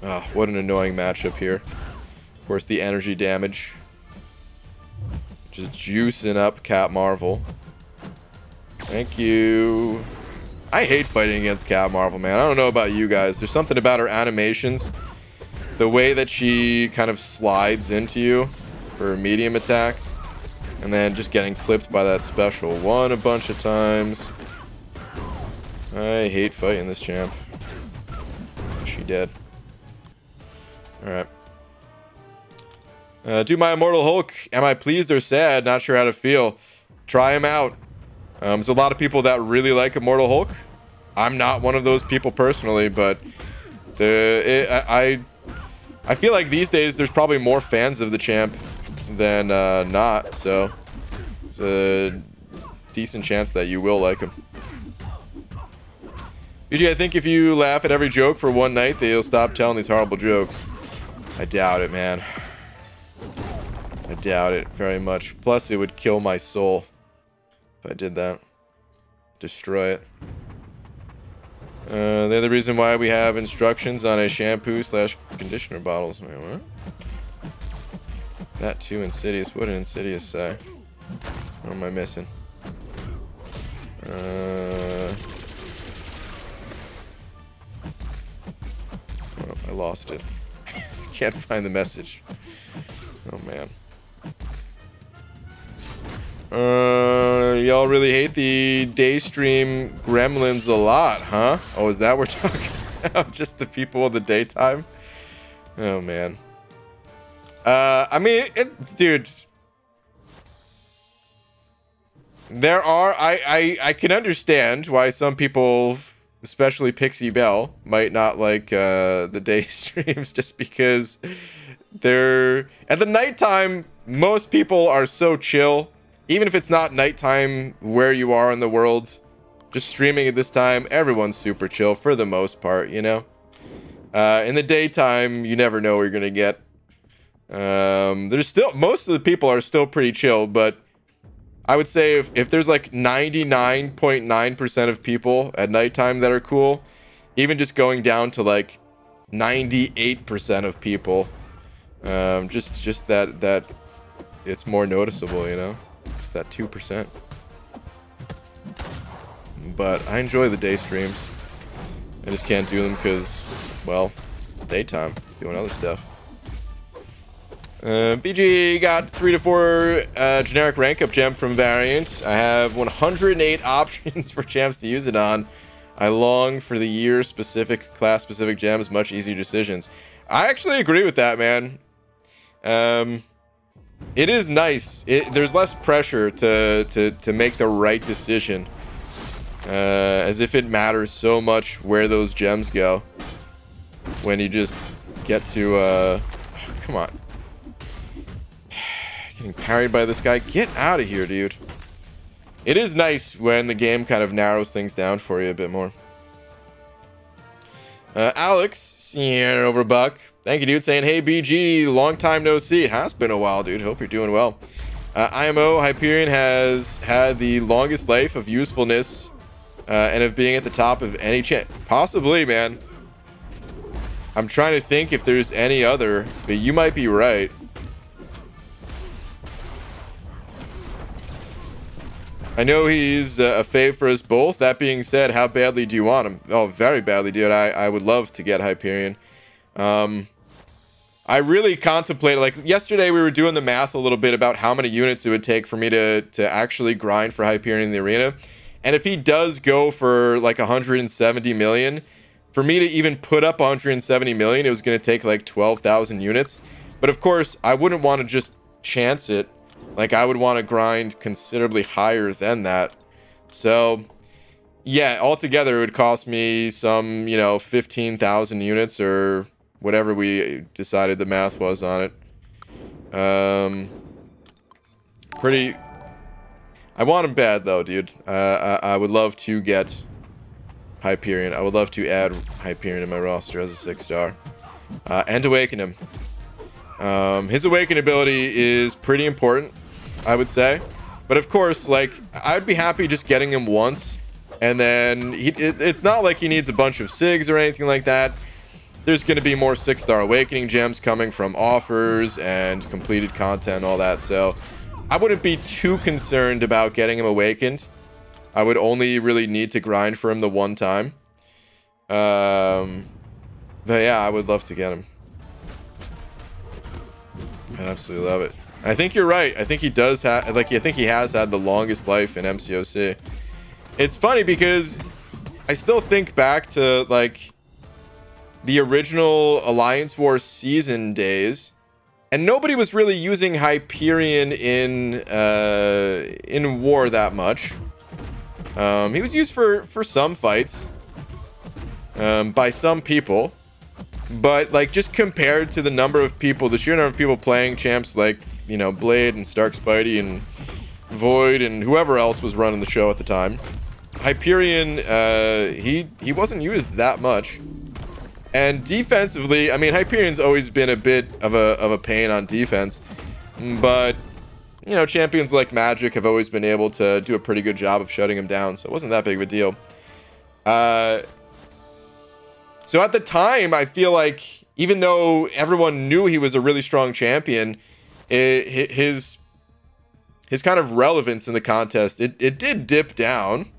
Oh, what an annoying matchup here. Of course, the energy damage. Just juicing up Cap Marvel. Thank you. I hate fighting against Cap Marvel, man. I don't know about you guys. There's something about her animations. The way that she kind of slides into you for a medium attack. And then just getting clipped by that special one a bunch of times. I hate fighting this champ. She dead. Alright. Do my Immortal Hulk. Am I pleased or sad? Not sure how to feel. Try him out. There's a lot of people that really like Immortal Hulk. I'm not one of those people personally, but I feel like these days there's probably more fans of the champ than not, so it's a decent chance that you will like him. Usually I think if you laugh at every joke for one night, that you'll stop telling these horrible jokes. I doubt it, man. I doubt it very much. Plus, it would kill my soul if I did that. Destroy it. The other reason why we have instructions on a shampoo / conditioner bottles. Wait, what? That too Insidious. What did Insidious say? What am I missing? Oh, I lost it. Can't find the message. Oh man. Y'all really hate the Daystream Gremlins a lot, huh? Oh, is that what we're talking about? Just the people in the daytime? Oh man. I mean, dude. There are, I can understand why some people, especially Pixie Bell, might not like the day streams, just because they're at the nighttime. Most people are so chill, even if it's not nighttime where you are in the world. Just streaming at this time, everyone's super chill for the most part, you know. In the daytime, you never know what you're gonna get. There's still, most of the people are still pretty chill, but I would say if there's like 99.9% of people at nighttime that are cool, even just going down to like 98% of people, just that it's more noticeable, you know, just that 2%. But I enjoy the day streams. I just can't do them because, well, daytime, doing other stuff. BG got 3 to 4 generic rank up gem from Variant. I have 108 options for champs to use it on. I long for the year specific, class specific gems, much easier decisions. I actually agree with that, man. It is nice. There's less pressure to make the right decision. As if it matters so much where those gems go. When you just get to, oh, come on. Getting parried by this guy. Get out of here, dude. It is nice when the game kind of narrows things down for you a bit more. Alex, Sierra over Buck. Thank you, dude. Saying, hey, BG, long time no see. It has been a while, dude. Hope you're doing well. IMO, Hyperion has had the longest life of usefulness and of being at the top of any champ. Possibly, man. I'm trying to think if there's any other, but you might be right. I know he's a fave for us both. That being said, how badly do you want him? Oh, very badly, dude. I would love to get Hyperion. I really contemplated, like, yesterday we were doing the math a little bit about how many units it would take for me to actually grind for Hyperion in the arena. And if he does go for, like, 170 million, for me to even put up 170 million, it was going to take, like, 12,000 units. But, of course, I wouldn't want to just chance it. Like, I would want to grind considerably higher than that. So, yeah, altogether it would cost me some, you know, 15,000 units or whatever we decided the math was on it. Pretty... I want him bad, though, dude. I would love to get Hyperion. I would love to add Hyperion to my roster as a 6-star. And awaken him. His awaken ability is pretty important, I would say. But of course, like, I'd be happy just getting him once. And then, it's not like he needs a bunch of SIGs or anything like that. There's going to be more 6-star awakening gems coming from offers and completed content and all that. So, I wouldn't be too concerned about getting him awakened. I would only really need to grind for him the one time. But yeah, I would love to get him. I absolutely love it. I think you're right. I think he does have, like, I think he has had the longest life in MCOC. It's funny because I still think back to, like, the original Alliance War season days, and nobody was really using Hyperion in war that much. He was used for some fights by some people. But, like, just compared to the number of people, the sheer number of people playing champs like, you know, Blade and Stark Spidey and Void and whoever else was running the show at the time, Hyperion, he wasn't used that much. And defensively, I mean, Hyperion's always been a bit of a pain on defense. But, you know, champions like Magic have always been able to do a pretty good job of shutting him down, so it wasn't that big of a deal. So at the time, I feel like, even though everyone knew he was a really strong champion, his kind of relevance in the contest, it did dip down.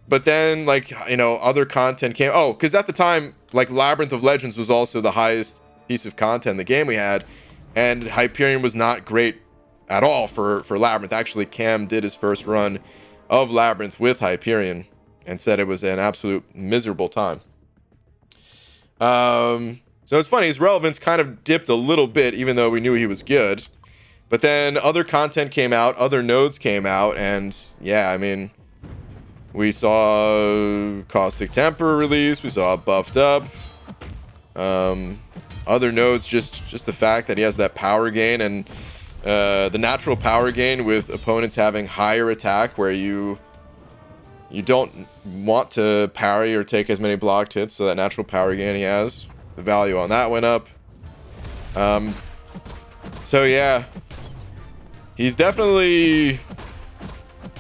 But then, like, you know, other content came. Oh, because at the time, like, Labyrinth of Legends was also the highest piece of content in the game we had. And Hyperion was not great at all for Labyrinth. Actually, Cam did his first run of Labyrinth with Hyperion and said it was an absolute miserable time. So it's funny. His relevance kind of dipped a little bit, even though we knew he was good. But then other content came out. Other nodes came out. And, yeah, I mean... We saw Caustic Temper release. We saw Buffed Up. Other nodes, just the fact that he has that power gain and the natural power gain with opponents having higher attack, where you don't want to parry or take as many blocked hits. So that natural power gain he has, the value on that went up. So yeah, he's definitely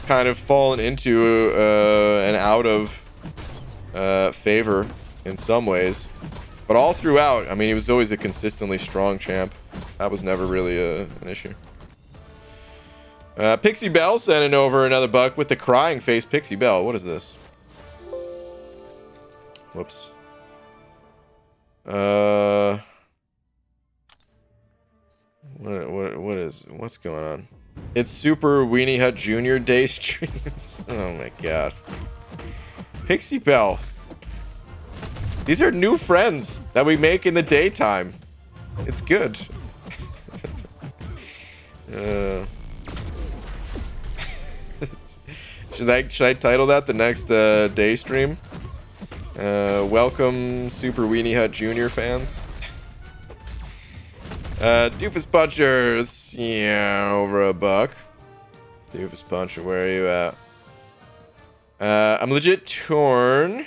kind of fallen into and out of favor in some ways, but all throughout, I mean, he was always a consistently strong champ. That was never really an issue. Pixie Bell sending over another buck with the crying face. Pixie Bell, what is this? Whoops. What's going on? It's Super Weenie Hut Jr. Day streams. Oh my god. Pixie Bell. These are new friends that we make in the daytime. It's good. Should I title that the next day stream? Welcome Super Weenie Hut Jr. fans. Doofus Punchers, yeah, over a buck. Doofus Puncher, where are you at? I'm legit torn.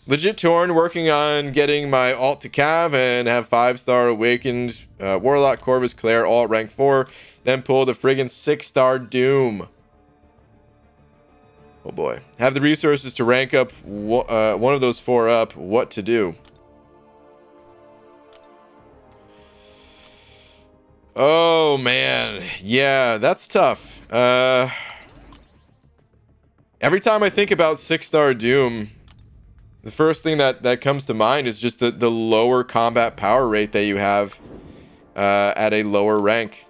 Legit torn, working on getting my alt to Cav and have 5-star Awakened Warlock, Corvus, Claire, all rank 4. Then pull the friggin' 6-star Doom. Oh boy. Have the resources to rank up one of those 4 up. What to do? Oh man, yeah, that's tough. Every time I think about 6-star Doom, the first thing that comes to mind is just the lower combat power rate that you have at a lower rank.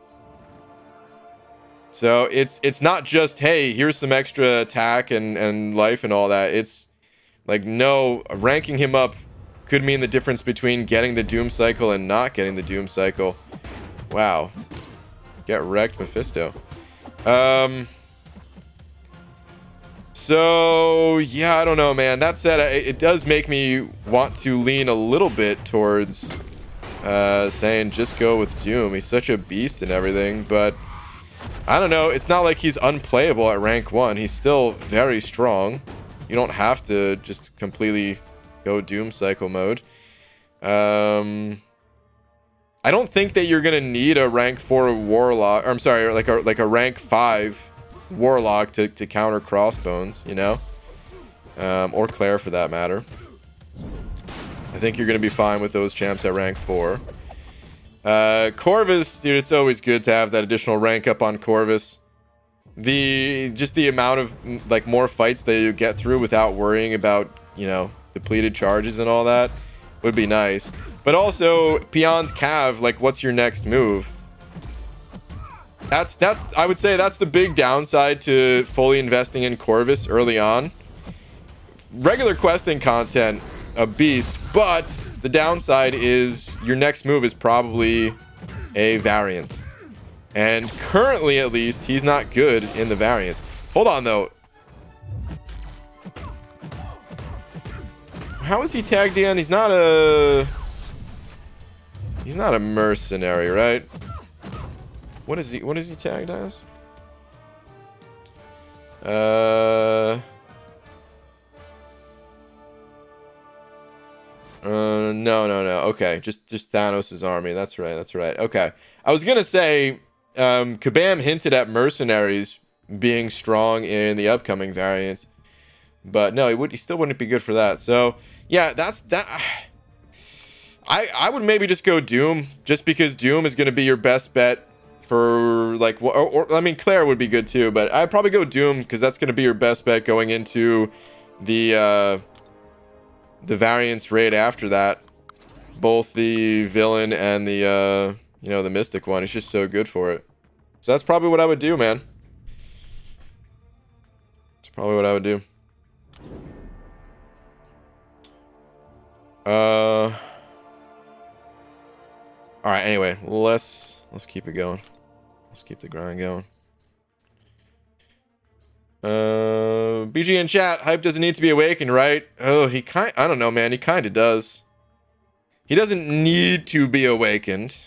So it's not just, hey, here's some extra attack and life and all that. It's like, no, ranking him up could mean the difference between getting the Doom cycle and not getting the Doom cycle. Wow. Get wrecked, Mephisto. So, yeah, I don't know, man. That said, it does make me want to lean a little bit towards saying just go with Doom. He's such a beast and everything, but I don't know. It's not like he's unplayable at rank 1. He's still very strong. You don't have to just completely go Doom cycle mode. I don't think that you're gonna need a rank 4 warlock, or I'm sorry, like a rank 5 warlock to counter crossbones, you know, or Claire for that matter. I think you're gonna be fine with those champs at rank 4. Corvus, dude, it's always good to have that additional rank up on Corvus. Just the amount of like more fights that you get through without worrying about, you know, depleted charges and all that would be nice. But also, beyond Cav, like, what's your next move? I would say that's the big downside to fully investing in Corvus early on. Regular questing content, a beast, but the downside is your next move is probably a variant. And currently, at least, he's not good in the variants. Hold on, though. How is he tagged in? He's not a mercenary, right? What is he tagged as? No. Okay, just Thanos' army. That's right. Okay. I was gonna say, Kabam hinted at mercenaries being strong in the upcoming variant, but no, he still wouldn't be good for that. So yeah, that's that. I would maybe just go Doom, just because Doom is going to be your best bet for like, or I mean, Claire would be good too, but I'd probably go Doom because that's going to be your best bet going into the variants raid after that. Both the villain and the you know, the mystic one. It's just so good for it. So that's probably what I would do, man. It's probably what I would do. All right, anyway, let's keep it going. Let's keep the grind going. BG in chat, Hype doesn't need to be awakened, right? Oh, I don't know, man. He kind of does. He doesn't need to be awakened.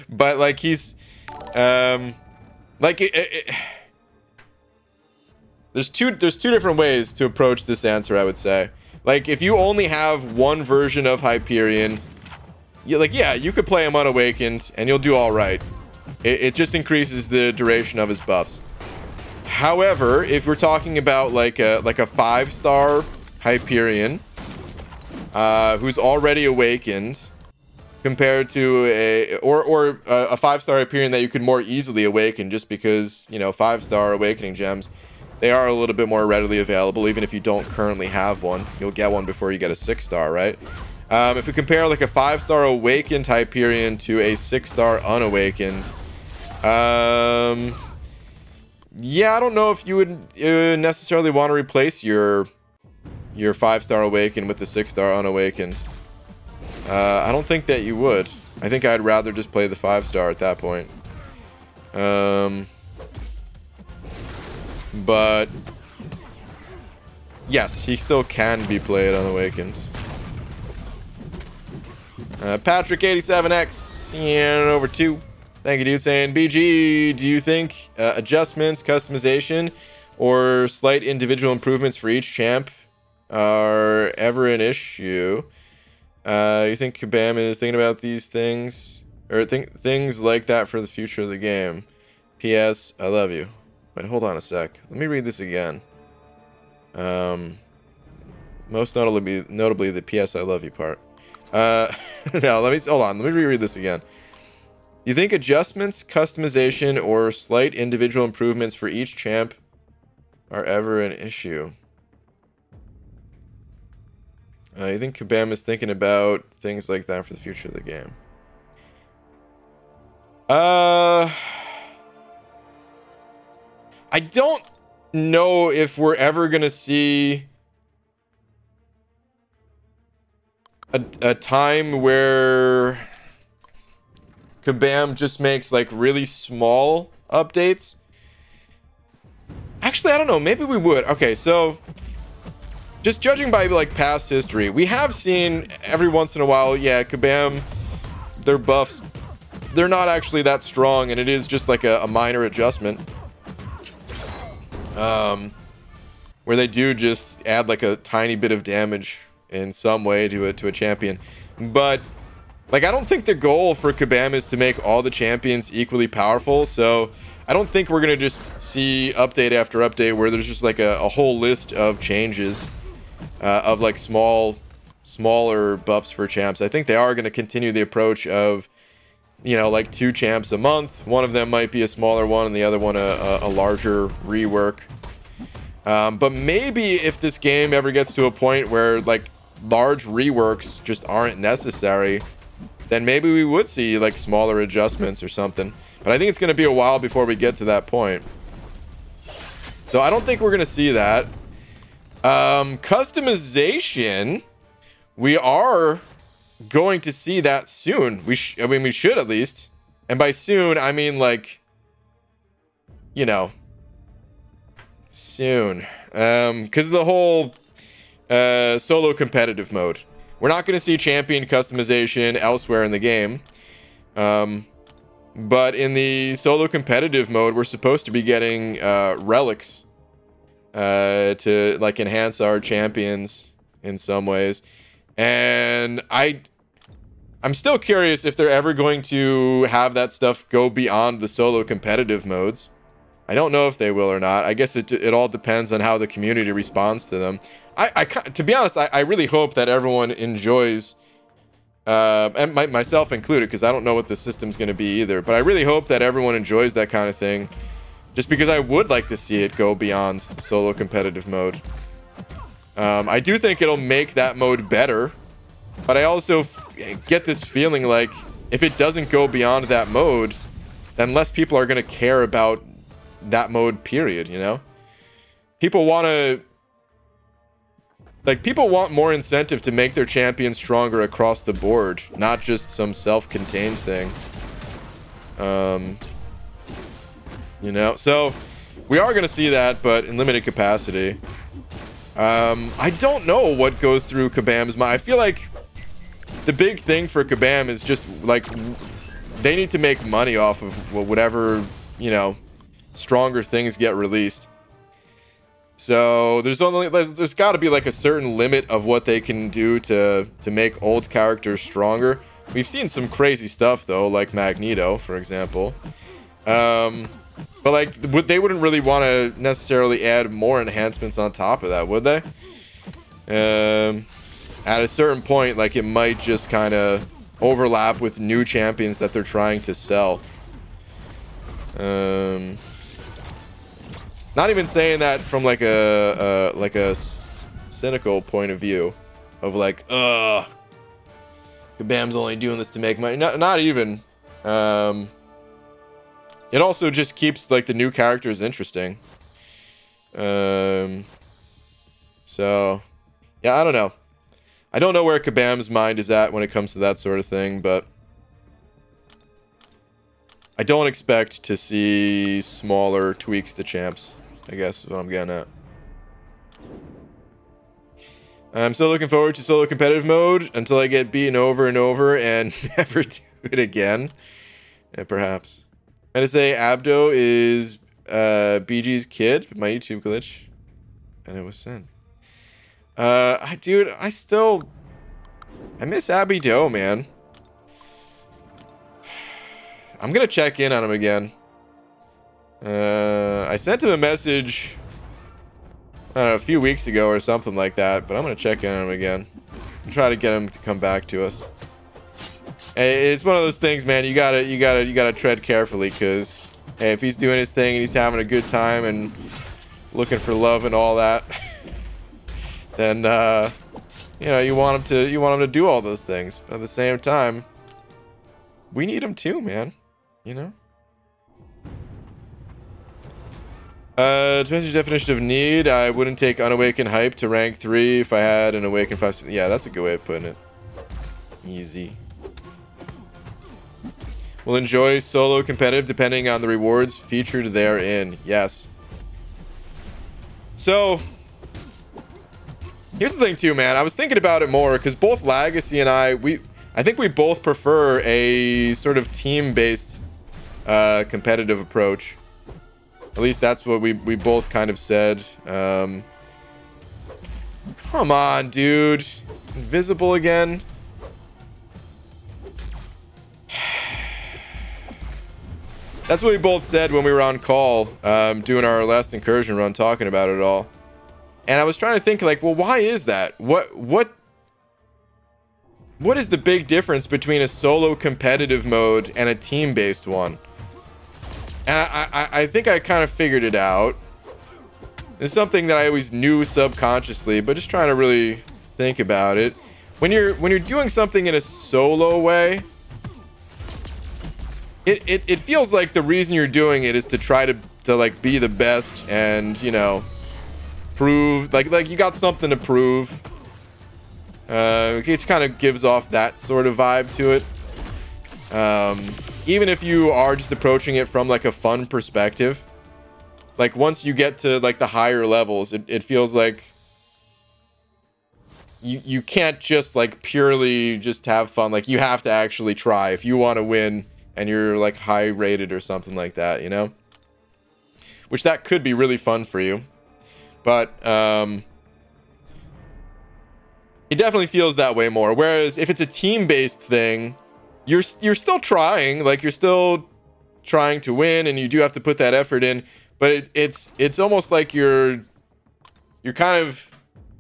But like he's like there's two different ways to approach this answer, I would say. Like if you only have one version of Hyperion, yeah, you could play him unawakened and you'll do all right. It just increases the duration of his buffs. However, if we're talking about like a 5-star Hyperion who's already awakened, compared to a 5-star Hyperion that you could more easily awaken, just because, you know, 5-star awakening gems, they are a little bit more readily available. Even if you don't currently have one, you'll get one before you get a 6-star, right? If we compare like a 5-star awakened Hyperion to a 6-star unawakened, yeah, I don't know if you would necessarily want to replace your 5-star awakened with the 6-star unawakened. I don't think that you would. I think I'd rather just play the 5-star at that point. But yes, he still can be played unawakened. Patrick87X, seeing over 2. Thank you, dude. Saying, BG, do you think adjustments, customization, or slight individual improvements for each champ are ever an issue? You think Kabam is thinking about these things, or things like that for the future of the game? P.S. I love you. Wait, hold on a sec. Let me read this again. Most notably the P.S. I love you part. No, hold on. Let me reread this again. You think adjustments, customization, or slight individual improvements for each champ are ever an issue? You think Kabam is thinking about things like that for the future of the game? I don't know if we're ever gonna see a time where Kabam just makes like really small updates. Actually, I don't know. Maybe we would. Okay, so just judging by like past history, we have seen every once in a while, yeah, Kabam, their buffs, they're not actually that strong, and it is just like a minor adjustment. Where they do just add like a tiny bit of damage in some way to a champion. But like, I don't think the goal for Kabam is to make all the champions equally powerful, so I don't think we're gonna just see update after update where there's just like a whole list of changes of like smaller buffs for champs. I think they are gonna continue the approach of, you know, like 2 champs a month. One of them might be a smaller one and the other one a larger rework. But maybe if this game ever gets to a point where like large reworks just aren't necessary, then maybe we would see like smaller adjustments or something. But I think it's going to be a while before we get to that point. So I don't think we're going to see that. Customization, we are going to see that soon. I mean, we should at least. And by soon, I mean like, you know, soon. Because of the whole solo competitive mode. We're not going to see champion customization elsewhere in the game. But in the solo competitive mode, we're supposed to be getting relics to like enhance our champions in some ways. And I'm still curious if they're ever going to have that stuff go beyond the solo competitive modes. I don't know if they will or not. I guess it all depends on how the community responds to them. To be honest, I really hope that everyone enjoys, and myself included, because I don't know what the system's going to be either. But I really hope that everyone enjoys that kind of thing, just because I would like to see it go beyond solo competitive mode. I do think it'll make that mode better, but I also get this feeling like if it doesn't go beyond that mode, then less people are going to care about that mode, period, you know? People want to... Like, people want more incentive to make their champion stronger across the board, not just some self-contained thing. You know? So, we are going to see that, but in limited capacity. I don't know what goes through Kabam's mind. I feel like the big thing for Kabam is just, like, they need to make money off of whatever, you know, stronger things get released. So there's got to be like a certain limit of what they can do to make old characters stronger. We've seen some crazy stuff though, like Magneto, for example. But like they wouldn't really want to necessarily add more enhancements on top of that, would they? At a certain point, like it might just kind of overlap with new champions that they're trying to sell. Not even saying that from like a cynical point of view of like, Kabam's only doing this to make money. Not even. It also just keeps like the new characters interesting. So yeah, I don't know. I don't know where Kabam's mind is at when it comes to that sort of thing, but I don't expect to see smaller tweaks to champs, I guess is what I'm getting at. I'm still looking forward to solo competitive mode until I get beaten over and over and never do it again. Yeah, perhaps. I'm gonna say Abdo is BG's kid, but my YouTube glitch, and it was sent. Dude, I miss Abby Doe, man. I'm gonna check in on him again. I sent him a message, I don't know, a few weeks ago or something like that, but I'm gonna check in on him again and try to get him to come back to us. It's one of those things, man. You gotta tread carefully, because hey, if he's doing his thing and he's having a good time and looking for love and all that, then you know, you want him to do all those things. But at the same time, we need him too, man. You know. Depends on your definition of need. I wouldn't take Unawakened Hype to rank 3 if I had an Awakened 5. Yeah, that's a good way of putting it. Easy. We'll enjoy solo competitive depending on the rewards featured therein. Yes. So, here's the thing too, man. I was thinking about it more because both Legacy and I think we both prefer a sort of team-based competitive approach. At least that's what we both kind of said. Come on, dude. Invisible again? That's what we both said when we were on call, doing our last incursion run, talking about it all. And I was trying to think, like, well, why is that? What is the big difference between a solo competitive mode and a team-based one? And I think I kind of figured it out. It's something that I always knew subconsciously, but just trying to really think about it. When you're doing something in a solo way, it feels like the reason you're doing it is to try to like be the best and, you know, prove like you got something to prove. It kind of gives off that sort of vibe to it. Even if you are just approaching it from like a fun perspective, like once you get to like the higher levels, it feels like you can't just like purely just have fun. Like you have to actually try if you want to win and you're like high rated or something like that, you know, which that could be really fun for you. But it definitely feels that way more. Whereas if it's a team-based thing, you're still trying, like you're still trying to win, and you do have to put that effort in. but it's almost like you're kind of,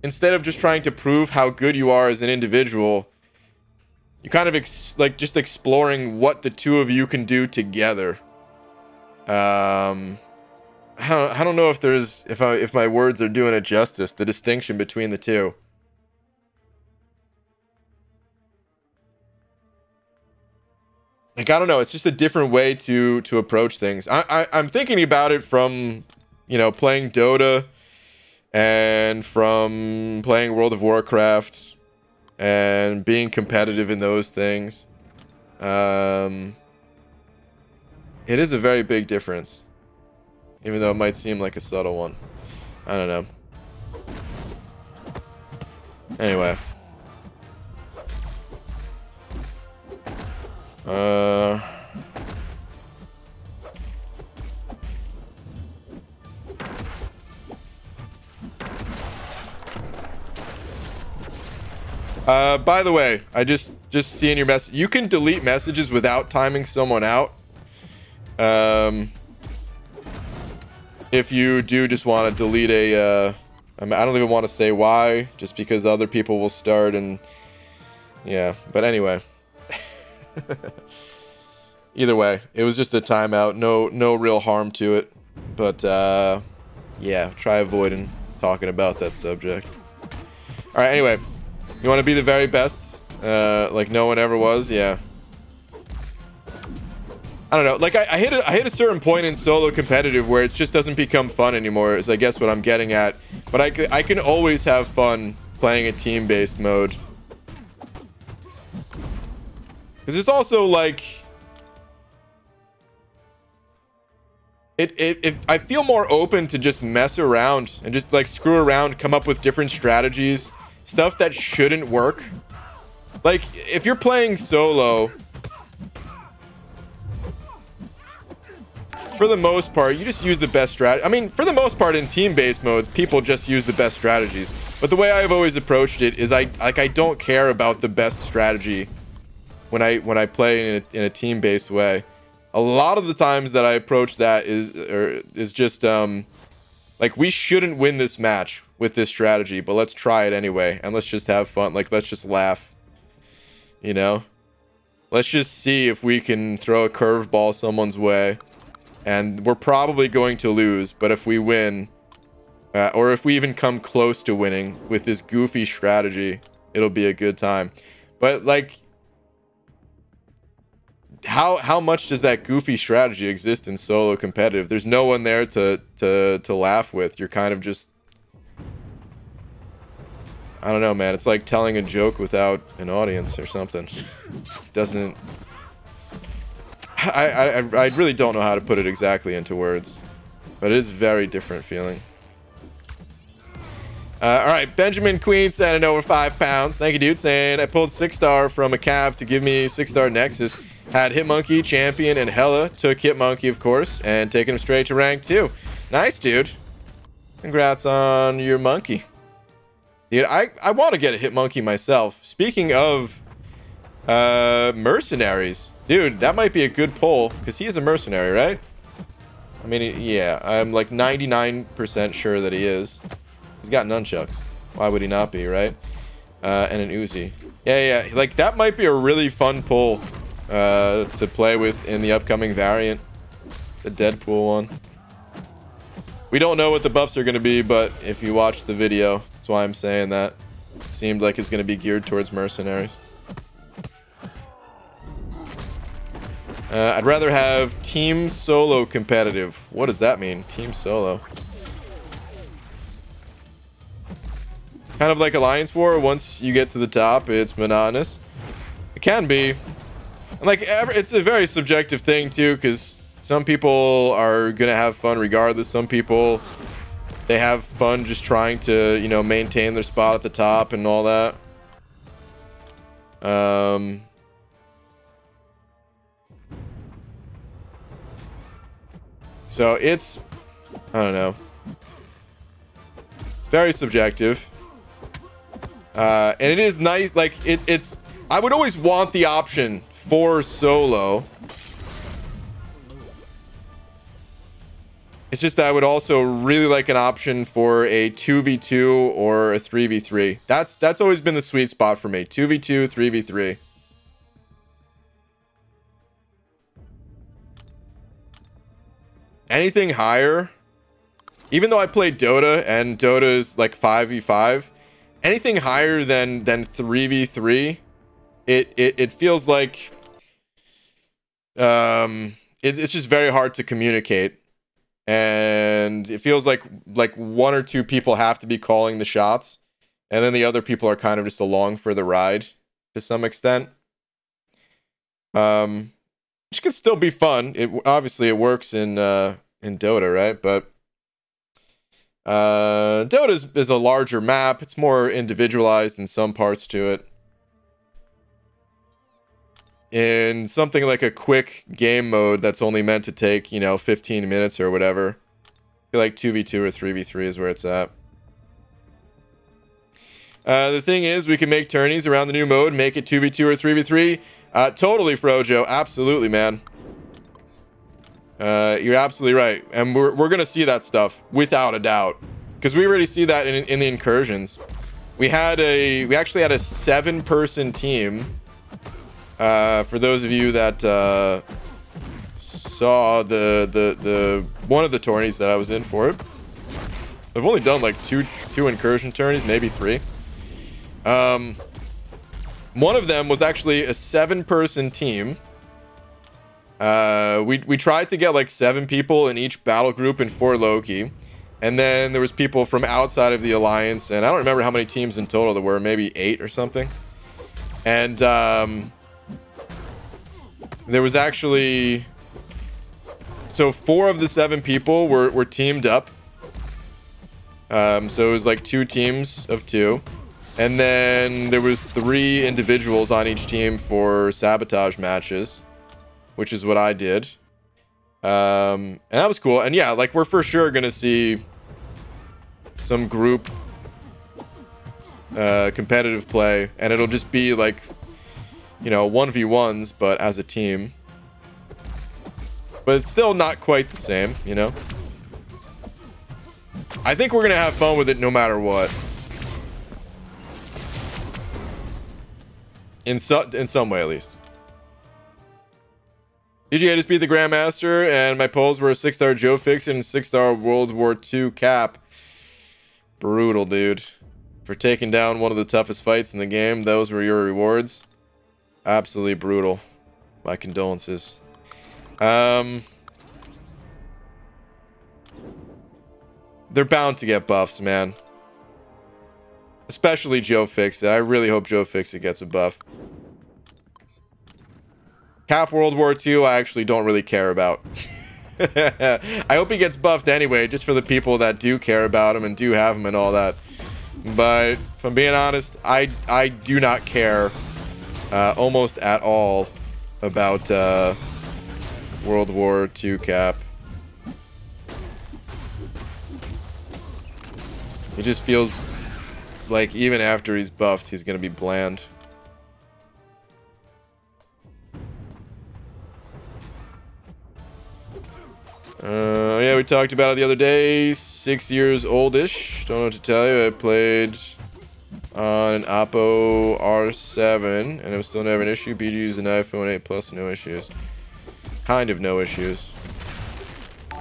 instead of just trying to prove how good you are as an individual, you're kind of like just exploring what the two of you can do together. I don't know if there's, if my words are doing it justice, the distinction between the two. Like, I don't know, it's just a different way to approach things. I'm thinking about it from, you know, playing Dota and from playing World of Warcraft and being competitive in those things. It is a very big difference, even though it might seem like a subtle one. I don't know. Anyway. By the way, I just seeing your message. You can delete messages without timing someone out. If you do just want to delete a, I don't even want to say why, just because other people will start and, yeah. But anyway. Either way, it was just a timeout. No real harm to it. But, yeah, try avoiding talking about that subject. Alright, anyway. You want to be the very best? Like no one ever was? Yeah. I don't know. Like, I hit a certain point in solo competitive where it just doesn't become fun anymore, is I guess what I'm getting at. But I can always have fun playing a team-based mode. Because it's also like... I feel more open to just mess around and just like screw around, come up with different strategies, stuff that shouldn't work. Like, if you're playing solo, for the most part, you just use the best strategy. I mean, for the most part in team-based modes, people just use the best strategies. But the way I've always approached it is I don't care about the best strategy when I play in a team-based way. A lot of the times that I approach that is just like, we shouldn't win this match with this strategy, but let's try it anyway, and let's just have fun. Like, let's just laugh, you know? Let's just see if we can throw a curveball someone's way, and we're probably going to lose, but if we win, or if we even come close to winning with this goofy strategy, it'll be a good time. But like, how much does that goofy strategy exist in solo competitive? There's no one there to laugh with. You're kind of just, I don't know, man. It's like telling a joke without an audience or something. Doesn't... I really don't know how to put it exactly into words, but it is a very different feeling. Alright, Benjamin Queen sending over 5 pounds. Thank you, dude. Saying, I pulled 6-star from a Cav to give me 6-star Nexus. Had Hitmonkey, Champion, and Hella. Took Hitmonkey, of course, and taken him straight to rank 2. Nice, dude. Congrats on your monkey. Dude, I want to get a Hitmonkey myself. Speaking of mercenaries. Dude, that might be a good pull, because he is a mercenary, right? I mean, yeah, I'm like 99% sure that he is. He's got nunchucks. Why would he not be, right? And an Uzi. Yeah, like, that might be a really fun pull to play with in the upcoming variant. The Deadpool one. We don't know what the buffs are going to be, but if you watch the video, that's why I'm saying that. It seemed like it's going to be geared towards mercenaries. I'd rather have team solo competitive. What does that mean? Team solo. Kind of like Alliance War. Once you get to the top, it's monotonous. It can be. And like, it's a very subjective thing too, because some people are gonna have fun regardless. Some people, they have fun just trying to, you know, maintain their spot at the top and all that. So it's, I don't know. It's very subjective. And it is nice, like, it's, I would always want the option for solo. It's just that I would also really like an option for a 2v2 or a 3v3. That's always been the sweet spot for me. 2v2, 3v3. Anything higher, even though I play Dota and Dota is like 5v5, anything higher than 3v3, it feels like it's just very hard to communicate. And it feels like one or two people have to be calling the shots, and then the other people are kind of just along for the ride to some extent. Which could still be fun. Obviously it works in Dota, right? But Dota is a larger map. It's more individualized in some parts to it. In something like a quick game mode that's only meant to take, 15 minutes or whatever, I feel like 2v2 or 3v3 is where it's at. The thing is, we can make tourneys around the new mode, make it 2v2 or 3v3. Totally, Frojo. Absolutely, man. You're absolutely right. And we're going to see that stuff, without a doubt. Because we already see that in the incursions. We actually had a 7-person team. For those of you that saw the one of the tourneys that I was in for it, I've only done like two incursion tourneys, maybe 3. One of them was actually a 7-person team. We tried to get like 7 people in each battle group in 4 Loki, and then there was people from outside of the alliance, and I don't remember how many teams in total there were, maybe 8 or something. And there was actually, so 4 of the 7 people were teamed up. So it was like 2 teams of 2. And then there was 3 individuals on each team for sabotage matches, which is what I did. And that was cool. And yeah, like we're for sure going to see some group competitive play, and it'll just be like, 1v1s, but as a team. But it's still not quite the same, I think we're going to have fun with it no matter what. In some way, at least. DGA just beat the Grandmaster, and my polls were a 6-star Joe Fix and 6-star World War II cap. Brutal, dude. For taking down one of the toughest fights in the game, those were your rewards. Absolutely brutal. My condolences. They're bound to get buffs, man. Especially Joe Fixit. I really hope Joe Fixit gets a buff. Cap World War II, I actually don't really care about. I hope he gets buffed anyway, just for the people that do care about him and do have him and all that. But if I'm being honest, I do not care almost at all about World War II cap. It just feels like even after he's buffed, he's gonna be bland. Yeah, we talked about it the other day. 6 years oldish. Don't know what to tell you. I played on an Oppo R7, and it was still never an issue. BG used an iPhone 8 Plus, no issues. Kind of no issues.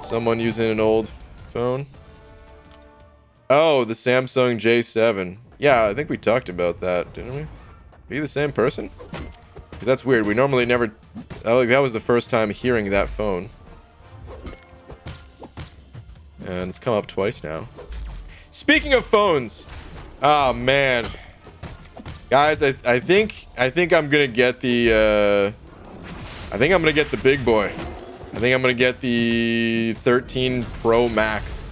Someone using an old phone. Oh, the Samsung J7. Yeah, I think we talked about that, didn't we? Are you the same person? Because that's weird. We normally never... that was the first time hearing that phone. And it's come up twice now. Speaking of phones. Oh, man. Guys, I think I'm going to get the... I think I'm going to get the big boy. I think I'm going to get the 13 Pro Max.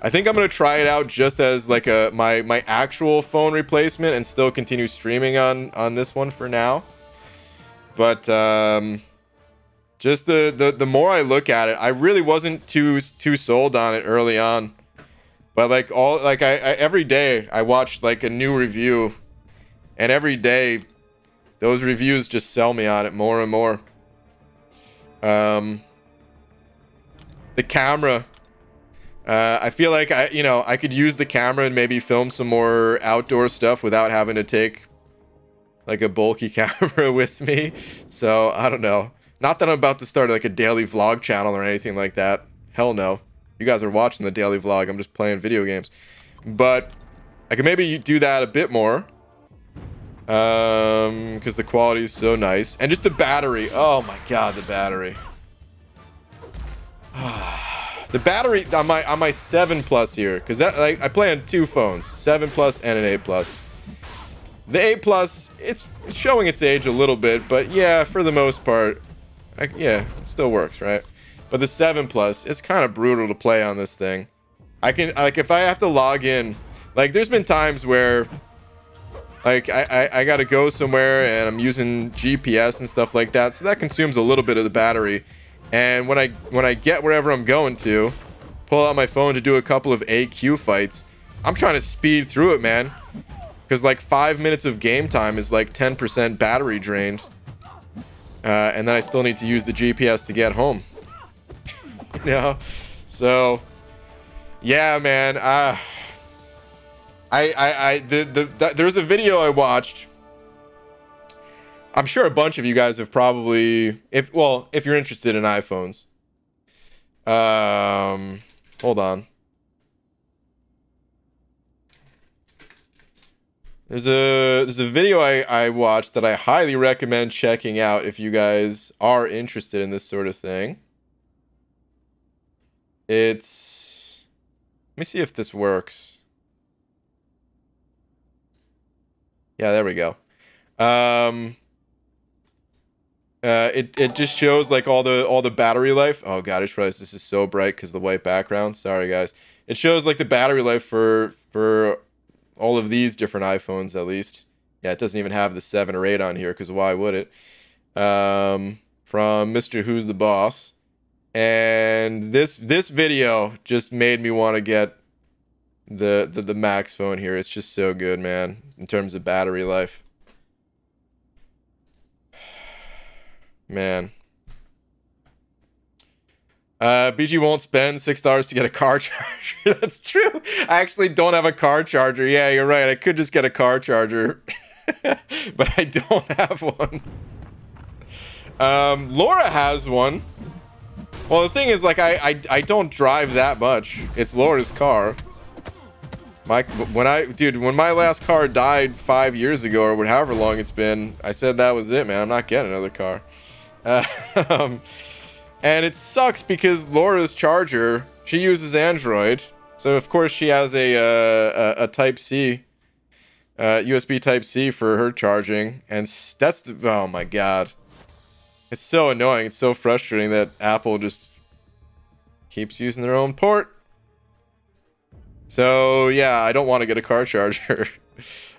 I think I'm going to try it out just as like my actual phone replacement and still continue streaming on this one for now. But just the more I look at it, I really wasn't too sold on it early on. But like I every day I watch like a new review, and every day those reviews just sell me on it more and more. The camera. I feel like I could use the camera and maybe film some more outdoor stuff without having to take like a bulky camera with me. So I don't know. Not that I'm about to start like a daily vlog channel or anything like that. Hell no. You guys are watching the daily vlog. I'm just playing video games. But I could maybe do that a bit more. Because the quality is so nice. And just the battery. Oh my god, the battery. The battery on my 7 Plus here, because that I play on 2 phones, 7 Plus and an 8 Plus. The 8 Plus, it's showing its age a little bit, but yeah, for the most part, yeah, it still works, right? But the 7 Plus, it's kind of brutal to play on this thing. I can, like, if I have to log in, like, there's been times where, like, I gotta go somewhere and I'm using GPS and stuff like that, so that consumes a little bit of the battery. And when I get wherever I'm going to, pull out my phone to do a couple of AQ fights, I'm trying to speed through it, man. Because like 5 minutes of game time is like 10% battery drained. And then I still need to use the GPS to get home. You know? So, yeah, man. There's a video I watched. I'm sure a bunch of you guys have probably, if you're interested in iPhones. Hold on. There's a video I watched that I highly recommend checking out if you guys are interested in this sort of thing. Let me see if this works. Yeah, there we go. It just shows like all the battery life. Oh god, I just realized this is so bright because the white background. Sorry guys. It shows like the battery life for all of these different iPhones at least. Yeah, it doesn't even have the 7 or 8 on here because why would it? From Mr. Who's the Boss. And this video just made me want to get the Max phone here. It's just so good, man, in terms of battery life. Man. BG won't spend $6 to get a car charger. That's true. I actually don't have a car charger. Yeah, you're right. I could just get a car charger. But I don't have one. Laura has one. Well, the thing is, like, I don't drive that much. It's Laura's car. When my last car died 5 years ago, or however long it's been, I said that was it, man. I'm not getting another car. And it sucks because Laura's charger, she uses Android, so of course she has a Type-C, USB Type-C for her charging, and oh my god, it's so annoying. It's so frustrating that Apple just keeps using their own port. So yeah, I don't want to get a car charger.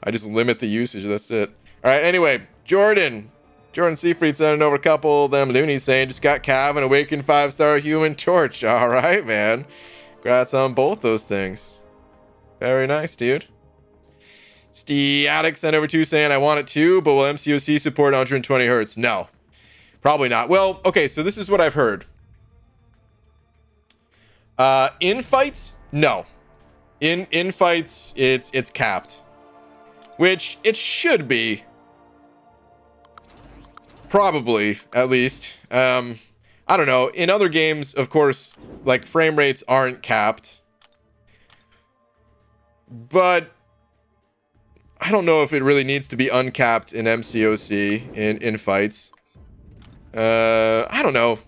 I just limit the usage. That's it. All right. Anyway, Jordan Seafried sending over a couple of them loonies saying just got Cav and Awakened 5-star Human Torch. All right, man. Congrats on both those things. Very nice, dude. Steatic sent over 2 saying I want it too, but will MCOC support 120 hertz? No, probably not. Well, okay, so this is what I've heard. In fights, no. In fights, it's capped, which it should be. Probably, at least. I don't know. In other games, of course, like, frame rates aren't capped. But I don't know if it really needs to be uncapped in MCOC in fights. I don't know.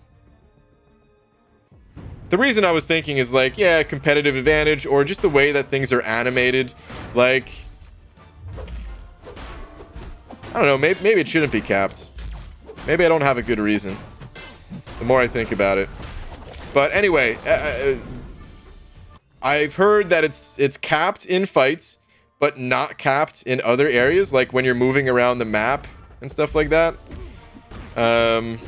The reason I was thinking is, like, yeah, competitive advantage, or just the way that things are animated. Like, I don't know. Maybe it shouldn't be capped. Maybe I don't have a good reason, the more I think about it. But anyway, I've heard that it's capped in fights, but not capped in other areas, like when you're moving around the map and stuff like that. I'm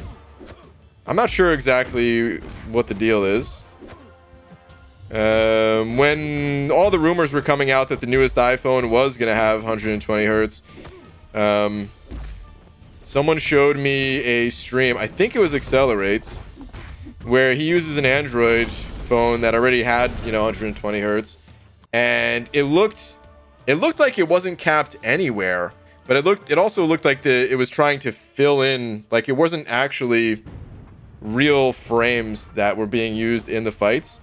not sure exactly what the deal is. When all the rumors were coming out that the newest iPhone was going to have 120 hertz, someone showed me a stream. I think it was Accelerates, where he uses an Android phone that already had, you know, 120 hertz, and it looked like it wasn't capped anywhere, but it also looked like it was trying to fill in, like it wasn't actually real frames that were being used in the fights.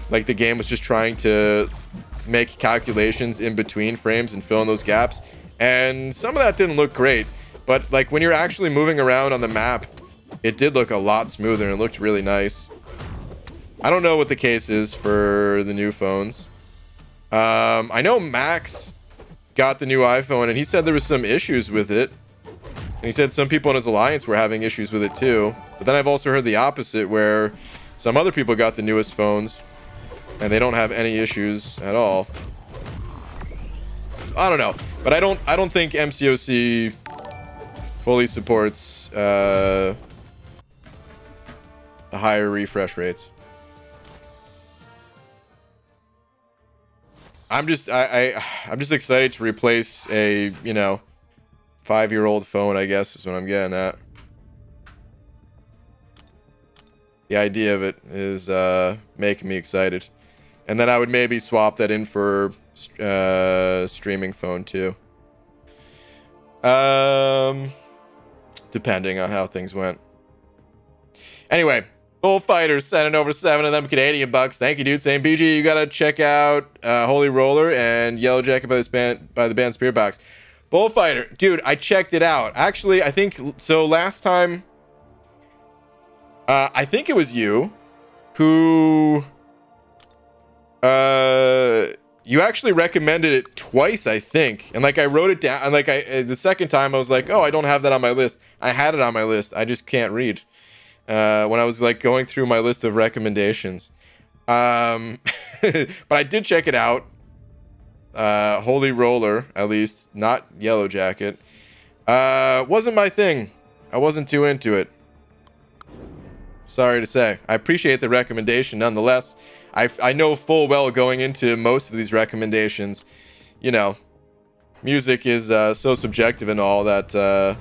Like the game was just trying to make calculations in between frames and fill in those gaps, and some of that didn't look great, but like when you're actually moving around on the map, it did look a lot smoother and it looked really nice. I don't know what the case is for the new phones. I know Max got the new iPhone and he said there was some issues with it. And he said some people in his alliance were having issues with it too. But then I've also heard the opposite, where some other people got the newest phones and they don't have any issues at all. So, I don't know. But I don't think MCOC fully supports the higher refresh rates. I'm just excited to replace a, you know, 5-year-old phone, I guess is what I'm getting at. The idea of it is making me excited. And then I would maybe swap that in for streaming phone too. Depending on how things went. Anyway, Bullfighters sending over 7 of them Canadian bucks. Thank you, dude. Saying, BG, you gotta check out Holy Roller and Yellow Jacket by the band Spirit Box. Bullfighter, dude, I checked it out. Actually, I think so. Last time, I think it was you who you actually recommended it twice, I think, and like I wrote it down, and like the second time I was like, oh, I don't have that on my list. I had it on my list, I just can't read. When I was like going through my list of recommendations, but I did check it out. Holy Roller, at least, not Yellow Jacket. Wasn't my thing. I wasn't too into it. Sorry to say. I appreciate the recommendation nonetheless. I know full well going into most of these recommendations, you know, music is so subjective and all that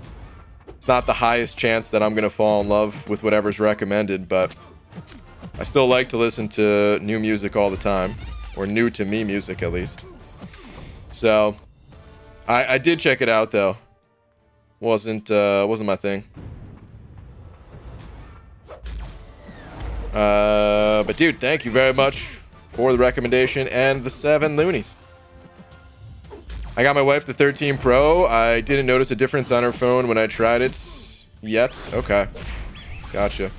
it's not the highest chance that I'm gonna fall in love with whatever's recommended, but I still like to listen to new music all the time, or new to me music at least. So I did check it out though. Wasn't my thing. But dude, thank you very much for the recommendation and the 7 loonies. I got my wife the 13 Pro. I didn't notice a difference on her phone when I tried it yet. Okay, gotcha.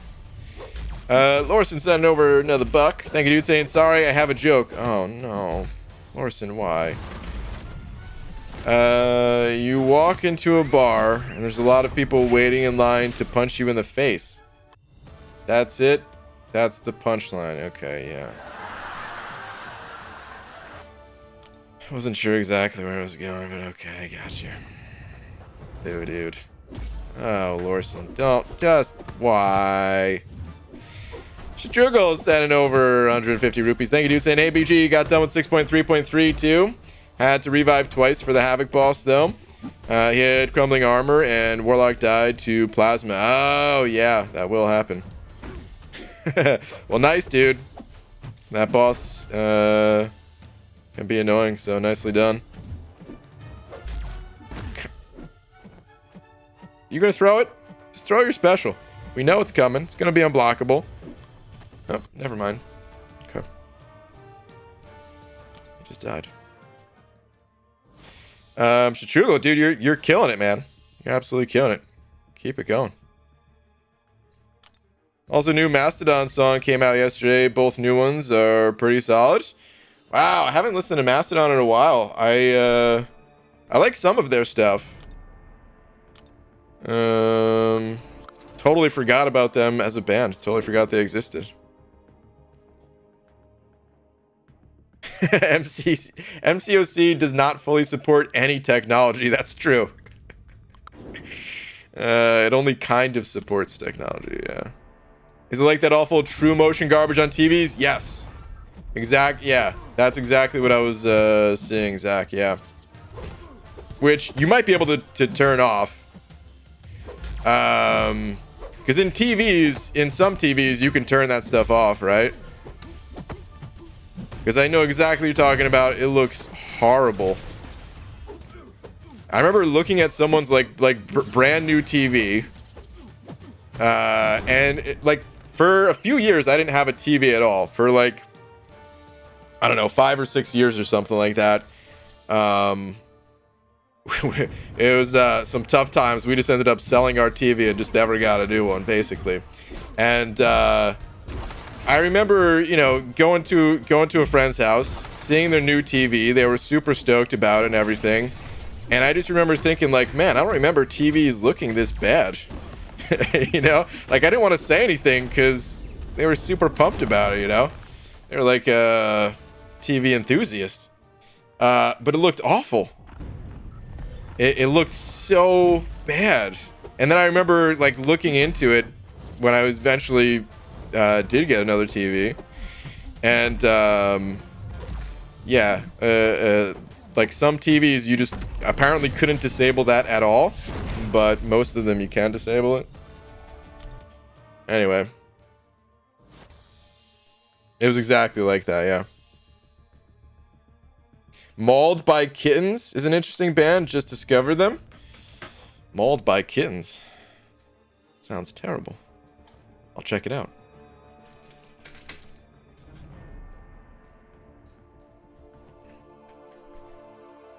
Lorson sending over another buck. Thank you, dude. Saying, sorry, I have a joke. Oh no, Lorson, why? You walk into a bar and there's a lot of people waiting in line to punch you in the face. That's it. That's the punchline. Okay, yeah. I wasn't sure exactly where I was going, but okay, I got you. Dude. Oh, Lorson, don't just why? Shadrugal sending over 150 rupees. Thank you, dude. Saying, hey, BG, you got done with 6.3.3 too. Had to revive twice for the Havoc boss though. He had crumbling armor and Warlock died to plasma. Oh yeah, that will happen. Well, nice, dude. That boss can be annoying, so nicely done. You gonna throw it? Just throw your special. We know it's coming. It's gonna be unblockable. Oh, never mind. Okay. I just died. Shachugo, dude, you're killing it, man. You're absolutely killing it. Keep it going. Also, new Mastodon song came out yesterday. Both new ones are pretty solid. Wow, I haven't listened to Mastodon in a while. I like some of their stuff. Totally forgot about them as a band. Totally forgot they existed. MCOC does not fully support any technology. That's true. It only kind of supports technology, yeah. Is it like that awful true motion garbage on TVs? Yes. Yeah, that's exactly what I was seeing, Zach, yeah. Which you might be able to turn off. Because in TVs, in some TVs, you can turn that stuff off, right? Because I know exactly what you're talking about. It looks horrible. I remember looking at someone's like brand new TV, and like for a few years I didn't have a TV at all. For like, I don't know, 5 or 6 years or something like that. It was some tough times. We just ended up selling our TV and just never got a new one, basically. And I remember, you know, going to a friend's house, seeing their new TV. They were super stoked about it and everything. And I just remember thinking, like, man, I don't remember TVs looking this bad. You know, like I didn't want to say anything because they were super pumped about it. You know, they were like TV enthusiasts. But it looked awful. It looked so bad. And then I remember like looking into it when I was eventually did get another TV, and yeah, like some TVs you just apparently couldn't disable that at all, but most of them you can disable it. Anyway, it was exactly like that, yeah. Mauled by Kittens is an interesting band. Just discovered them. Mauled by Kittens. Sounds terrible. I'll check it out.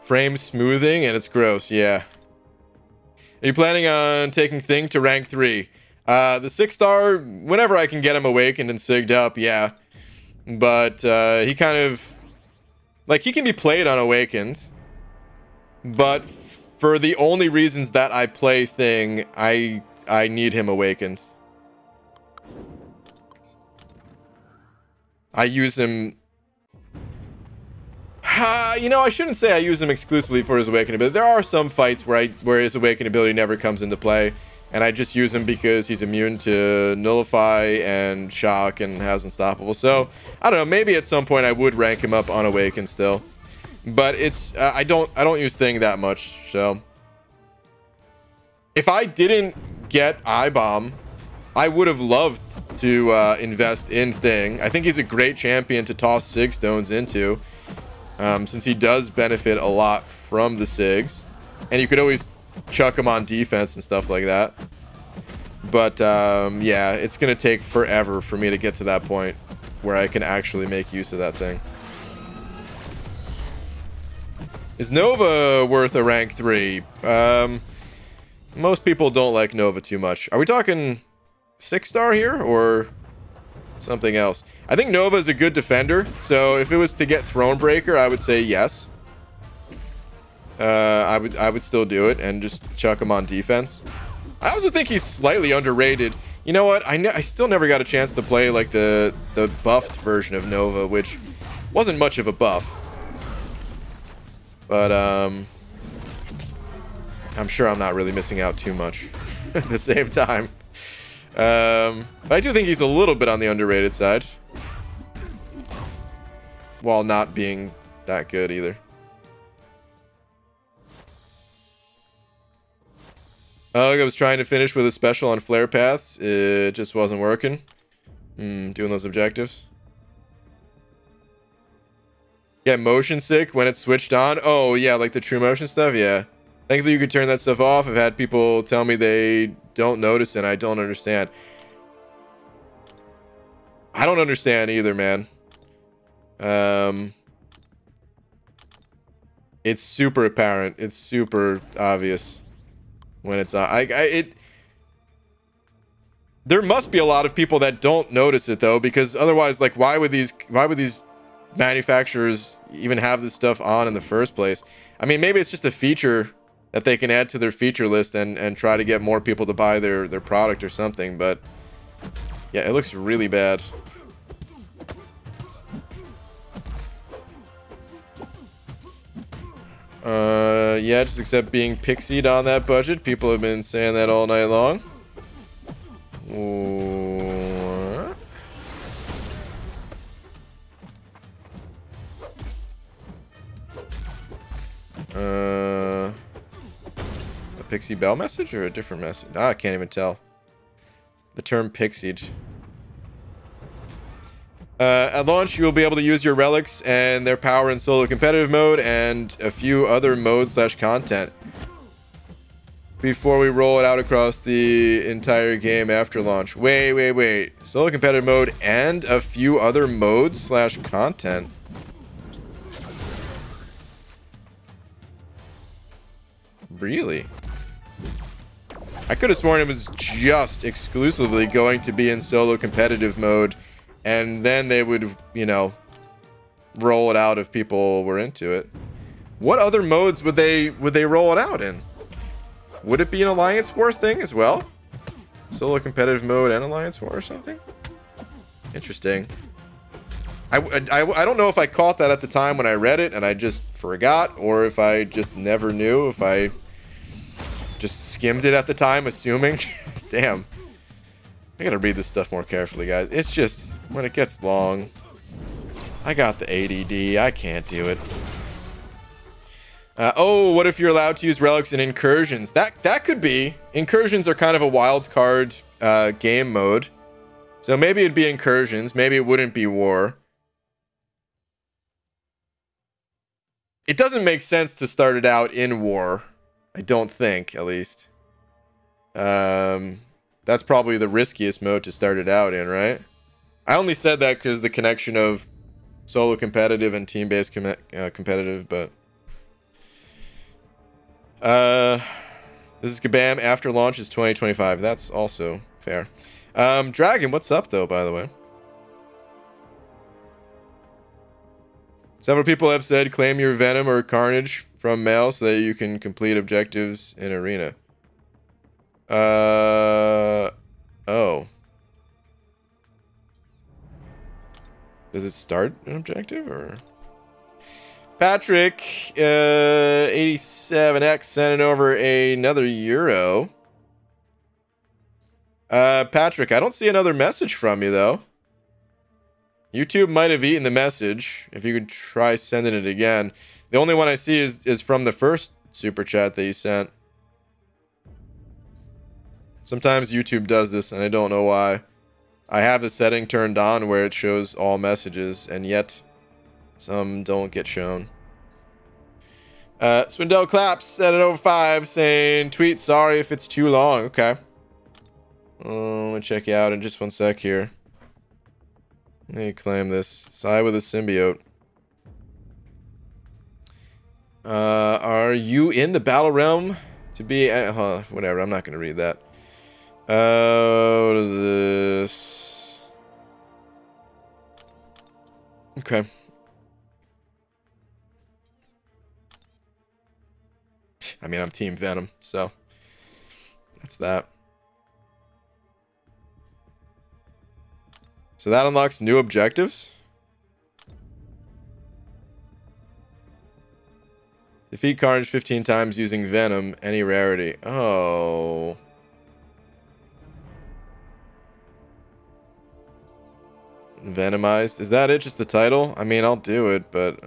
Frame smoothing and it's gross, yeah. Are you planning on taking Thing to rank 3? The 6-star, whenever I can get him awakened and sigged up, yeah. But he kind of... like, he can be played on Awakened. But for the only reasons that I play Thing, I need him Awakened. I use him... you know, I shouldn't say I use him exclusively for his Awakened ability. There are some fights where his Awakened ability never comes into play. And I just use him because he's immune to Nullify and Shock and has Unstoppable. So, I don't know, maybe at some point I would rank him up on Awakened still. But it's, I don't use Thing that much, so. If I didn't get I-Bomb, I would have loved to invest in Thing. I think he's a great champion to toss Sig Stones into. Since he does benefit a lot from the Sigs. And you could always chuck him on defense and stuff like that. But yeah, it's gonna take forever for me to get to that point where I can actually make use of that thing. Is Nova worth a rank 3? Most people don't like Nova too much. Are we talking 6-star here or something else? I think Nova is a good defender, so if it was to get Thronebreaker, I would say yes. I would still do it and just chuck him on defense. I also think he's slightly underrated. You know what? I still never got a chance to play like the buffed version of Nova, which wasn't much of a buff. But I'm sure I'm not really missing out too much at the same time. But I do think he's a little bit on the underrated side, while not being that good either. I was trying to finish with a special on flare paths. It just wasn't working. Doing those objectives. Yeah, motion sick when it's switched on. Oh, yeah, like the true motion stuff? Yeah. Thankfully, you could turn that stuff off. I've had people tell me they don't notice and I don't understand. I don't understand either, man. It's super apparent. It's super obvious when it's on. There must be a lot of people that don't notice it though, because otherwise, like, why would these manufacturers even have this stuff on in the first place? I mean, maybe it's just a feature that they can add to their feature list and try to get more people to buy their product or something, but yeah, it looks really bad. Yeah, just accept being pixied on that budget. People have been saying that all night long. Pixie Bell message or a different message? Ah, I can't even tell. The term pixied. At launch, you will be able to use your relics and their power in solo competitive mode and a few other modes / content before we roll it out across the entire game after launch. Wait. Solo competitive mode and a few other modes / content. Really? I could have sworn it was just exclusively going to be in solo competitive mode, and then they would, you know, roll it out if people were into it. What other modes would they roll it out in? Would it be an Alliance War thing as well? Solo competitive mode and Alliance War or something? Interesting. I don't know if I caught that at the time when I read it and I just forgot, or if I just never knew, if I just skimmed it at the time, assuming. Damn. I gotta read this stuff more carefully, guys. It's just, when it gets long, I got the ADD. I can't do it. Oh, what if you're allowed to use relics in incursions? That could be. Incursions are kind of a wild card game mode. So maybe it'd be incursions. Maybe it wouldn't be war. It doesn't make sense to start it out in war. I don't think, at least. That's probably the riskiest mode to start it out in, right? I only said that because the connection of solo competitive and team-based competitive, but... this is Kabam. After launch is 2025. That's also fair. Dragon, what's up, though, by the way? Several people have said claim your Venom or Carnage from mail so that you can complete objectives in Arena. Oh. Does it start an objective, or... Patrick, 87X, sending over another euro. Patrick, I don't see another message from you, though. YouTube might have eaten the message. If you could try sending it again. The only one I see is from the first super chat that you sent. Sometimes YouTube does this, and I don't know why. I have the setting turned on where it shows all messages, and yet some don't get shown. Swindell Claps at an over 5 saying, tweet sorry if it's too long. Okay. Let me check you out in just one sec here. Let me claim this. Side with a symbiote. Are you in the battle realm to be whatever, I'm not going to read that. What is this? Okay. I mean, I'm Team Venom, so that's that. So that unlocks new objectives. Defeat Carnage 15 times using Venom, any rarity. Oh. Venomized. Is that it? Just the title? I mean, I'll do it, but...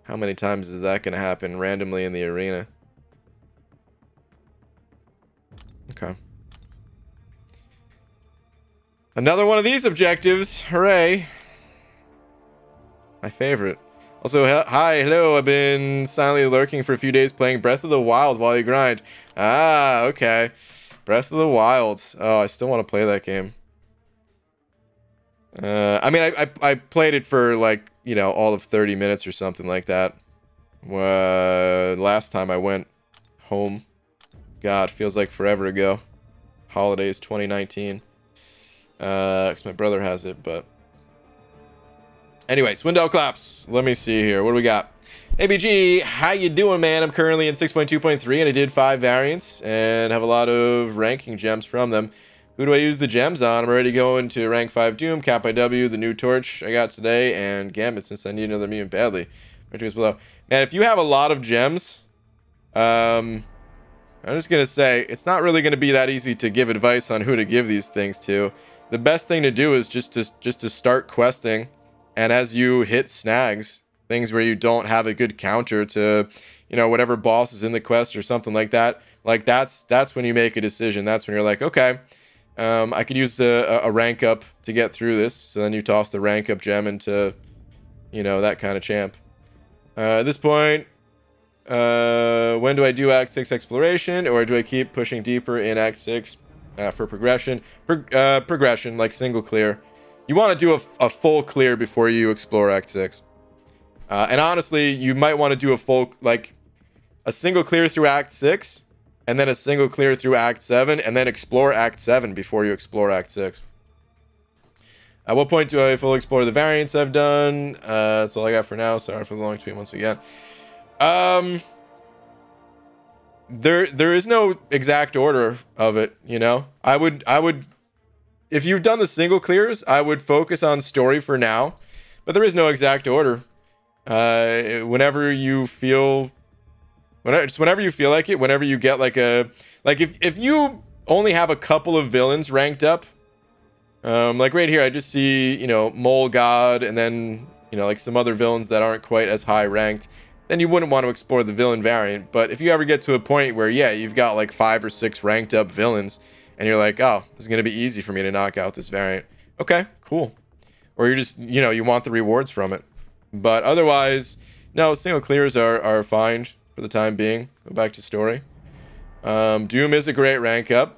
how many times is that going to happen randomly in the arena? Okay. Another one of these objectives. Hooray. My favorite. Also, hi, hello. I've been silently lurking for a few days playing Breath of the Wild while you grind. Ah, okay. Breath of the Wild. Oh, I still want to play that game. I mean, I played it for, like, you know, all of 30 minutes or something like that. Last time I went home. God, feels like forever ago. Holidays 2019. Because my brother has it, but... Anyway, Swindell Claps. Let me see here. What do we got? ABG, how you doing, man? I'm currently in 6.2.3, and I did 5 variants, and have a lot of ranking gems from them. Who do I use the gems on? I'm already going to rank 5 Doom, Cap IW, the new torch I got today, and Gambit, since I need another mutant badly. Rank below. And if you have a lot of gems, I'm just going to say, it's not really going to be that easy to give advice on who to give these things to. The best thing to do is just to start questing, and as you hit snags, things where you don't have a good counter to you know, whatever boss is in the quest or something like that. Like that's when you make a decision. That's when you're like, okay, I could use a rank up to get through this. So then you toss the rank up gem into, you know, that kind of champ. At this point, when do I do Act 6 exploration, or do I keep pushing deeper in Act 6 for progression? Progression, like single clear. You want to do a full clear before you explore Act 6. And honestly, you might want to do a single clear through Act 6, and then a single clear through Act 7, and then explore Act 7 before you explore Act 6. At what point do I fully explore the variants I've done? That's all I got for now. Sorry for the long tweet once again. There is no exact order of it, you know. I would if you've done the single clears, I would focus on story for now, but there is no exact order. Whenever you feel like it, whenever you get like if you only have a couple of villains ranked up, like right here, I just see, you know, Mole God, and then, you know, like some other villains that aren't quite as high ranked, then you wouldn't want to explore the villain variant. But if you ever get to a point where, yeah, you've got like 5 or 6 ranked up villains, and you're like, oh, this is going to be easy for me to knock out this variant. Okay, cool. Or you're just, you know, you want the rewards from it. But otherwise, no, single clears are fine for the time being. Go back to story. Doom is a great rank up.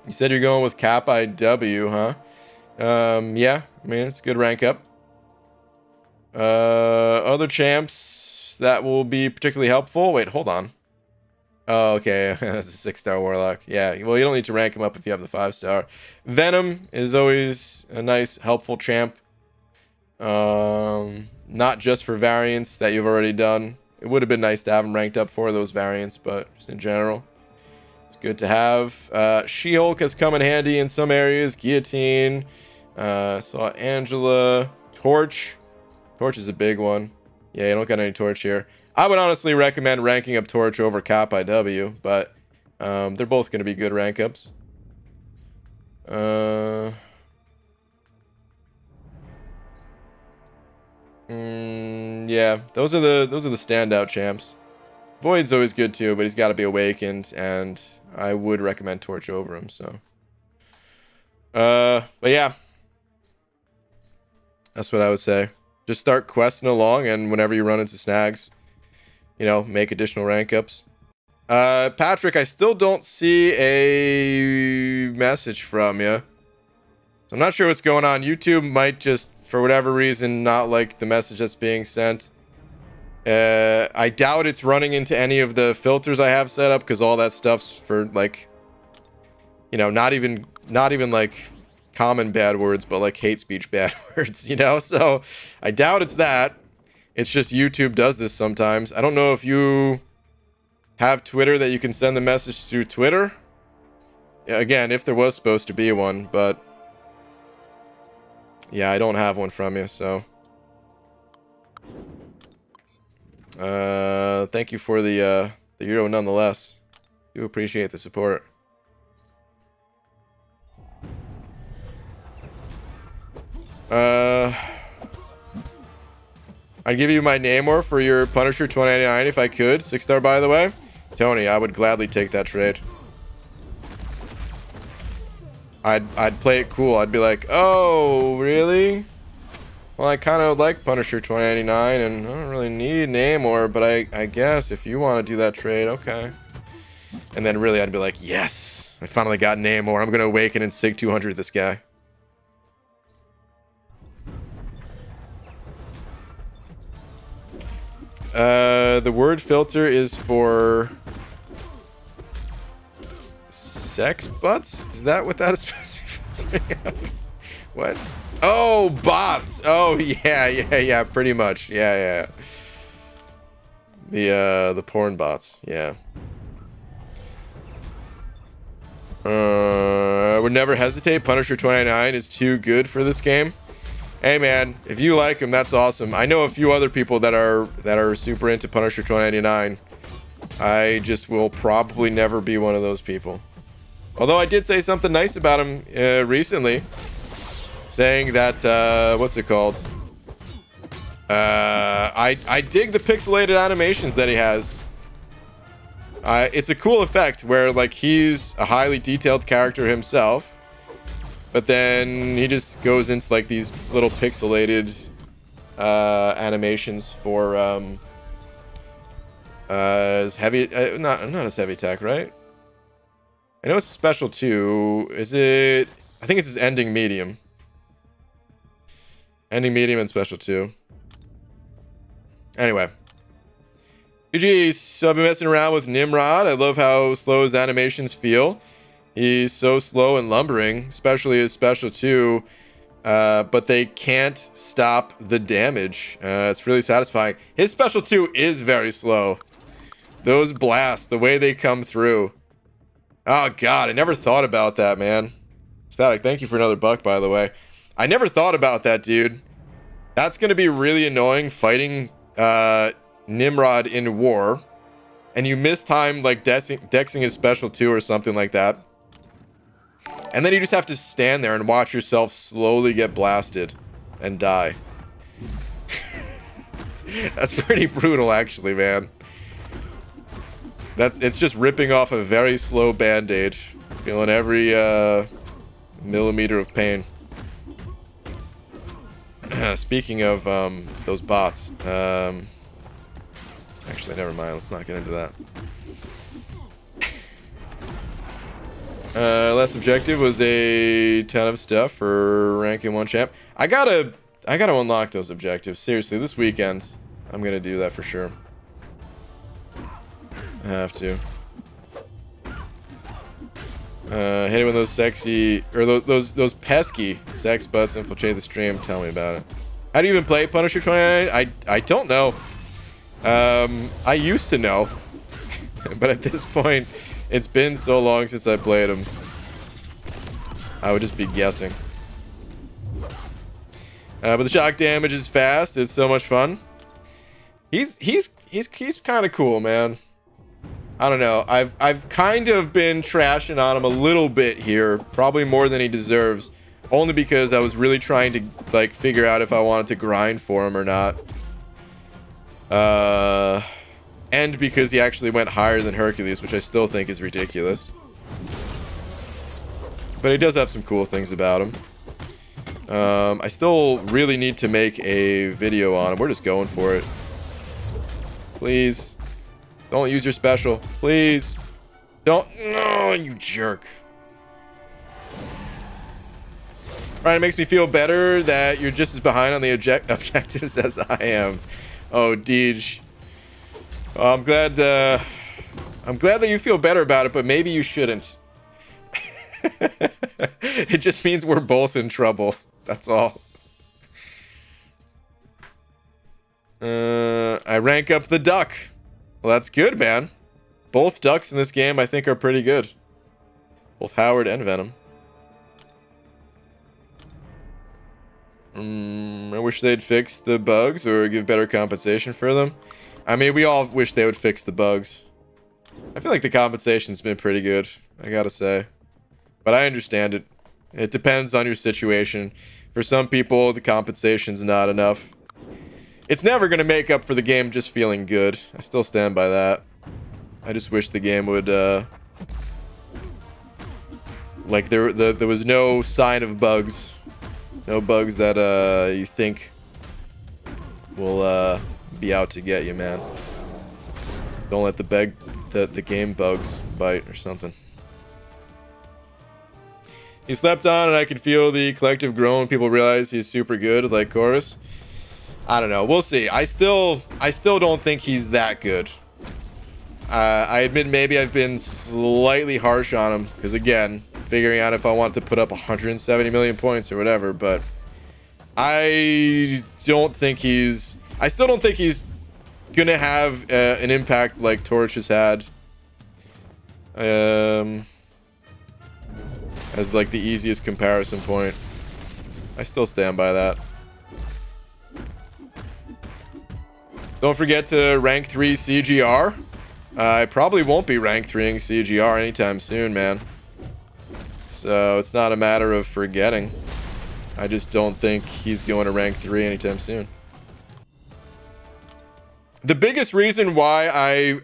You said you're going with Cap IW, huh? Yeah, I mean, it's a good rank up. Other champs that will be particularly helpful. Wait, hold on. Oh, okay. That's a 6-star Warlock. Yeah, well, you don't need to rank him up if you have the 5-star. Venom is always a nice, helpful champ. Not just for variants that you've already done. It would have been nice to have him ranked up for those variants, but just in general, it's good to have. She-Hulk has come in handy in some areas. Guillotine. Saw Angela. Torch. Torch is a big one. Yeah, you don't got any Torch here. I would honestly recommend ranking up Torch over Cap IW, but they're both going to be good rank ups. Yeah, those are the standout champs. Void's always good too, but he's got to be awakened, and I would recommend Torch over him. So, but yeah, that's what I would say. Just start questing along, and whenever you run into snags, you know, make additional rank ups. Patrick, I still don't see a message from you. So I'm not sure what's going on. YouTube might just, for whatever reason, not like the message that's being sent. I doubt it's running into any of the filters I have set up, because all that stuff's for, like, you know, not even like common bad words, but like hate speech bad words, you know? So I doubt it's that. It's just YouTube does this sometimes. I don't know if you have Twitter that you can send the message through Twitter. Again, if there was supposed to be one, but yeah, I don't have one from you, so. Thank you for the euro nonetheless. Do appreciate the support. I'd give you my Namor for your Punisher 2099 if I could. 6-star, by the way. Tony, I would gladly take that trade. I'd play it cool. I'd be like, oh, really? Well, I kind of like Punisher 2099, and I don't really need Namor, but I guess if you want to do that trade, okay. And then really, I'd be like, yes, I finally got Namor. I'm going to awaken and Sig 200 this guy. The word filter is for sex butts? Is that what that is supposed to be filtering out? What? Oh, bots. Oh, yeah, pretty much. Yeah. The porn bots. Yeah. Would never hesitate. Punisher 29 is too good for this game. Hey man, if you like him, that's awesome. I know a few other people that are super into Punisher 2099. I just will probably never be one of those people. Although I did say something nice about him recently, saying that what's it called? I dig the pixelated animations that he has. It's a cool effect where like he's a highly detailed character himself, but then he just goes into like these little pixelated animations for as heavy not as heavy attack, right? I know it's special too. Is it? I think it's his ending medium. Ending medium and special too. Anyway. GG, so I've been messing around with Nimrod. I love how slow his animations feel. He's so slow and lumbering, especially his special 2. But they can't stop the damage. It's really satisfying. His special 2 is very slow. Those blasts, the way they come through. Oh, God, I never thought about that, man. Static, thank you for another buck, by the way. I never thought about that, dude. That's going to be really annoying fighting Nimrod in war, and you miss time like dexing his special 2 or something like that, and then you just have to stand there and watch yourself slowly get blasted and die. That's pretty brutal, actually, man. It's just ripping off a very slow band-aid, feeling every millimeter of pain. Speaking of those bots, actually, never mind. Let's not get into that. Last objective was a ton of stuff for ranking 1 champ. I gotta unlock those objectives. Seriously, this weekend, I'm gonna do that for sure. I have to. Hit it with those sexy, or those pesky sex butts infiltrate the stream. Tell me about it. How do you even play Punisher 29? I don't know. I used to know, but at this point, it's been so long since I played him. I would just be guessing. But the shock damage is fast. It's so much fun. He's kind of cool, man. I don't know. I've kind of been trashing on him a little bit here, probably more than he deserves, only because I was really trying to like figure out if I wanted to grind for him or not. And because he actually went higher than Hercules, which I still think is ridiculous. But he does have some cool things about him. I still really need to make a video on him. We're just going for it. Please. Don't use your special. Please. Don't. No, you jerk. Ryan, it makes me feel better that you're just as behind on the objectives as I am. Oh, Deej. Oh, I'm glad that you feel better about it, but maybe you shouldn't. It just means we're both in trouble. That's all. I rank up the duck. Well, that's good, man. Both ducks in this game, I think, are pretty good. Both Howard and Venom. I wish they'd fix the bugs or give better compensation for them. I mean, we all wish they would fix the bugs. I feel like the compensation's been pretty good, I gotta say. But I understand it. It depends on your situation. For some people, the compensation's not enough. It's never going to make up for the game just feeling good. I still stand by that. I just wish the game would, like, there was no sign of bugs. No bugs that, you think will, be out to get you, man. Don't let the game bugs bite or something. He slept on, and I could feel the collective groan when people realize he's super good, like Chorus. I don't know. We'll see. I still don't think he's that good. I admit maybe I've been slightly harsh on him because, again, figuring out if I want to put up 170 million points or whatever, but I don't think he's... I still don't think he's gonna have an impact like Torch has had. As like the easiest comparison point. I still stand by that. Don't forget to rank 3 CGR. I probably won't be rank 3ing CGR anytime soon, man. So it's not a matter of forgetting. I just don't think he's going to rank 3 anytime soon. The biggest reason why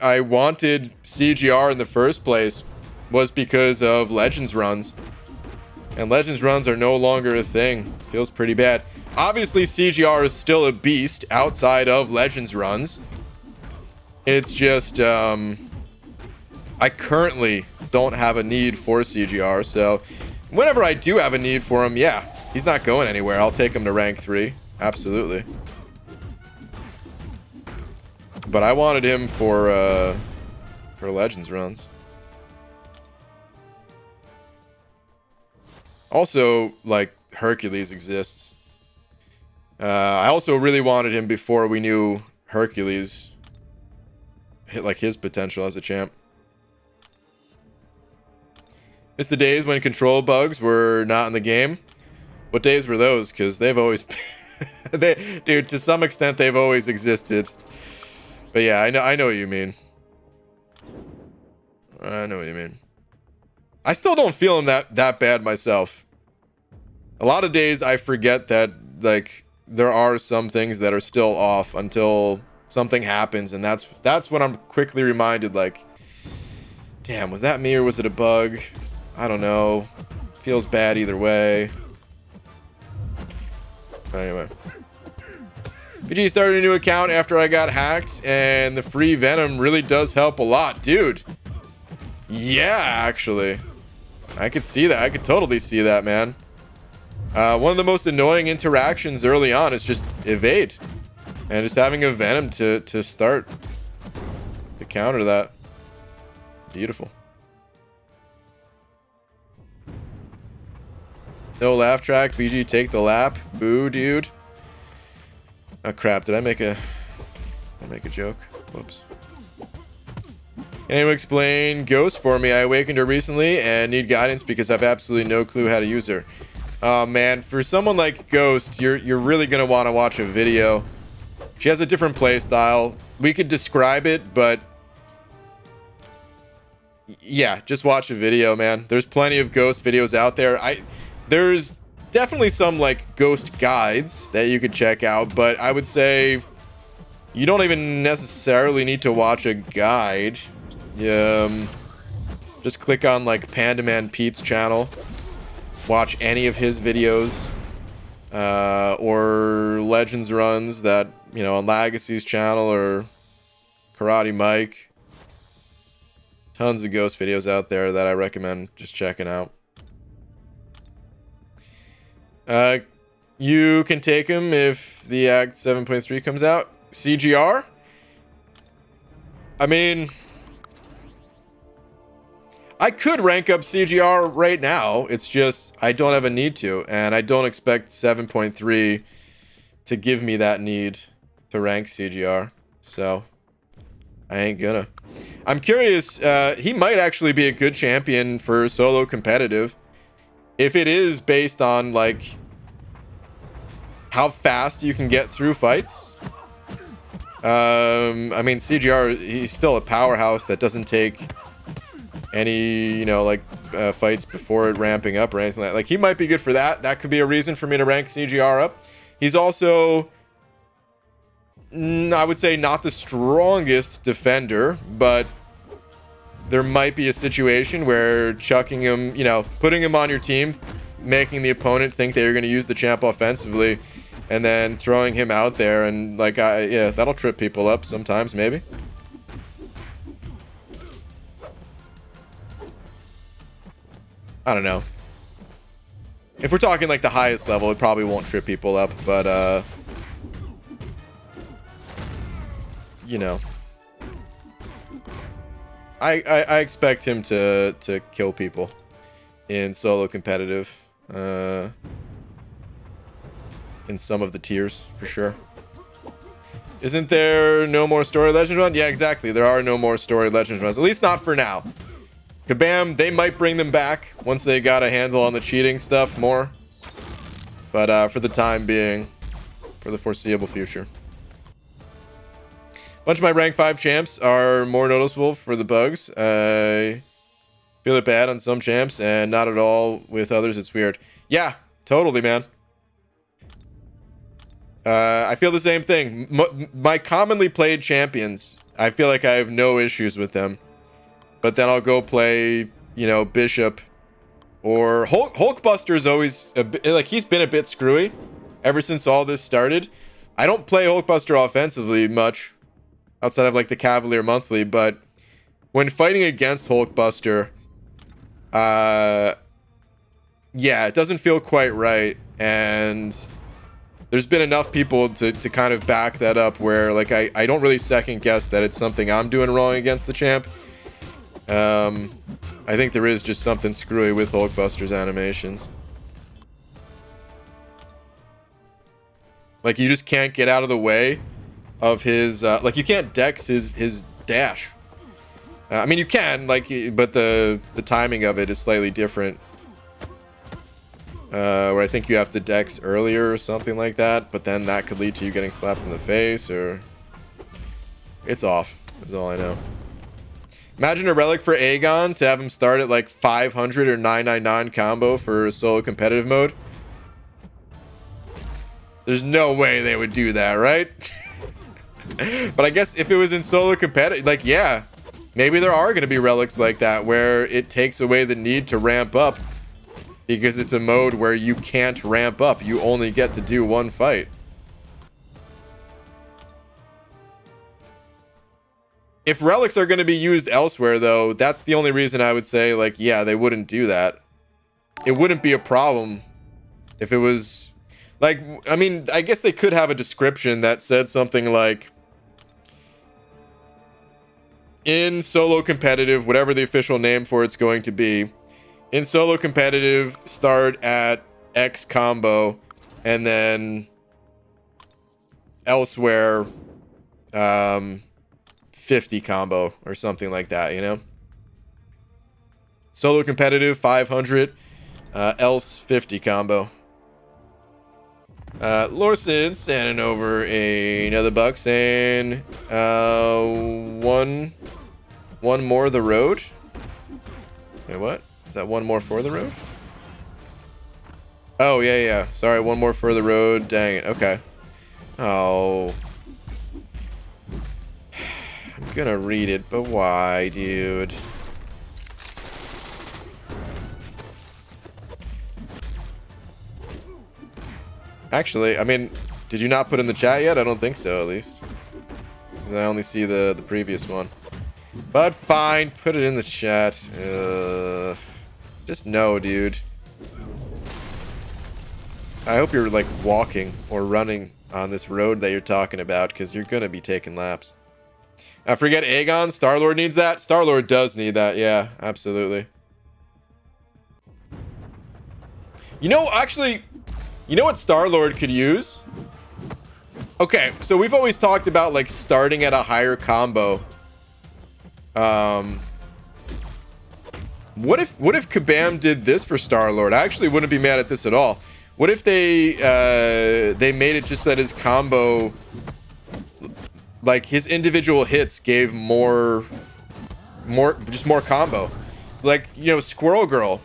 I wanted CGR in the first place was because of Legends runs. And Legends runs are no longer a thing. Feels pretty bad. Obviously, CGR is still a beast outside of Legends runs. It's just, I currently don't have a need for CGR, so whenever I do have a need for him, yeah, he's not going anywhere. I'll take him to rank 3. Absolutely. But I wanted him for Legends runs. Also, like, Hercules exists. I also really wanted him before we knew Hercules hit, like, his potential as a champ. Miss the days when control bugs were not in the game. What days were those? Because they've always... dude, to some extent, they've always existed. But yeah, I know what you mean. I know what you mean. I still don't feel him that bad myself. A lot of days I forget that, like, there are some things that are still off until something happens, and that's when I'm quickly reminded, like, damn, was that me or was it a bug? I don't know. Feels bad either way. Anyway. BG started a new account after I got hacked, and the free Venom really does help a lot. Dude. Yeah, actually. I could see that. I could totally see that, man. One of the most annoying interactions early on is just evade. And just having a Venom to start. To counter that. Beautiful. No laugh track. BG, take the lap. Boo, dude. Oh crap, did I make a joke? Whoops. Can anyone explain Ghost for me? I awakened her recently and need guidance because I have absolutely no clue how to use her. Oh man, for someone like Ghost, you're really gonna want to watch a video. She has a different play style. We could describe it, but yeah, just watch a video, man. There's plenty of Ghost videos out there. There's definitely some like Ghost guides that you could check out, but I would say you don't even necessarily need to watch a guide. Just click on like Pandaman Pete's channel, watch any of his videos, or Legends runs that, you know, on Legacy's channel, or Karate Mike. Tons of Ghost videos out there that I recommend just checking out. You can take him if the Act 7.3 comes out. CGR? I mean, I could rank up CGR right now. It's just I don't have a need to, and I don't expect 7.3 to give me that need to rank CGR. So I ain't gonna. I'm curious. He might actually be a good champion for solo competitive. If it is based on, like, how fast you can get through fights. I mean, CGR, he's still a powerhouse that doesn't take any, you know, like, fights before it ramping up or anything like that. Like, he might be good for that. That could be a reason for me to rank CGR up. He's also, I would say, not the strongest defender, but there might be a situation where chucking him, you know, putting him on your team, making the opponent think that you're going to use the champ offensively, and then throwing him out there, and, like, yeah, that'll trip people up sometimes, maybe. I don't know. If we're talking, like, the highest level, it probably won't trip people up, but, you know. I expect him to kill people in solo competitive, in some of the tiers for sure. Isn't there no more story Legends run? Yeah, exactly. There are no more story Legends runs, at least not for now. Kabam, they might bring them back once they got a handle on the cheating stuff more, but for the time being, for the foreseeable future. A bunch of my rank 5 champs are more noticeable for the bugs. I feel it bad on some champs and not at all with others. It's weird. Yeah, totally, man. I feel the same thing. My commonly played champions, I feel like I have no issues with them. But then I'll go play, you know, Bishop or Hulkbuster is always a bit, like, he's been a bit screwy ever since all this started. I don't play Hulkbuster offensively much outside of like the Cavalier Monthly, but when fighting against Hulkbuster, yeah, it doesn't feel quite right. And there's been enough people to kind of back that up where, like, I don't really second guess that it's something I'm doing wrong against the champ. I think there is just something screwy with Hulkbuster's animations. Like, you just can't get out of the way of his, like, you can't dex his dash. I mean, you can, like, but the timing of it is slightly different. Where I think you have to dex earlier or something like that, but then that could lead to you getting slapped in the face, or... It's off, is all I know. Imagine a relic for Aegon to have him start at like 500 or 999 combo for solo competitive mode. There's no way they would do that, right? But I guess if it was in solo competitive, like, yeah, maybe there are going to be relics like that where it takes away the need to ramp up because it's a mode where you can't ramp up. You only get to do one fight. If relics are going to be used elsewhere, though, that's the only reason I would say, like, yeah, they wouldn't do that. It wouldn't be a problem if it was... Like, I mean, I guess they could have a description that said something like, in solo competitive, whatever the official name for it's going to be, in solo competitive, start at X combo, and then elsewhere, 50 combo or something like that, you know? Solo competitive, 500, else 50 combo. Lorson sending over another buck saying, one more the road. Wait, what? Is that one more for the road? Oh, yeah. Sorry, one more for the road. Dang it. Okay. Oh. I'm gonna read it, but why, dude? Actually, I mean, did you not put in the chat yet? I don't think so, at least. Because I only see the previous one. But fine, put it in the chat. Just no, dude. I hope you're, like, walking or running on this road that you're talking about, because you're gonna be taking laps. Forget Aegon. Star-Lord needs that. Star-Lord does need that. Yeah, absolutely. You know, actually... You know what Star-Lord could use? Okay, so we've always talked about, like, starting at a higher combo. What if Kabam did this for Star-Lord? I actually wouldn't be mad at this at all. What if they made it just that his combo, like, his individual hits gave more combo? Like, you know, Squirrel Girl.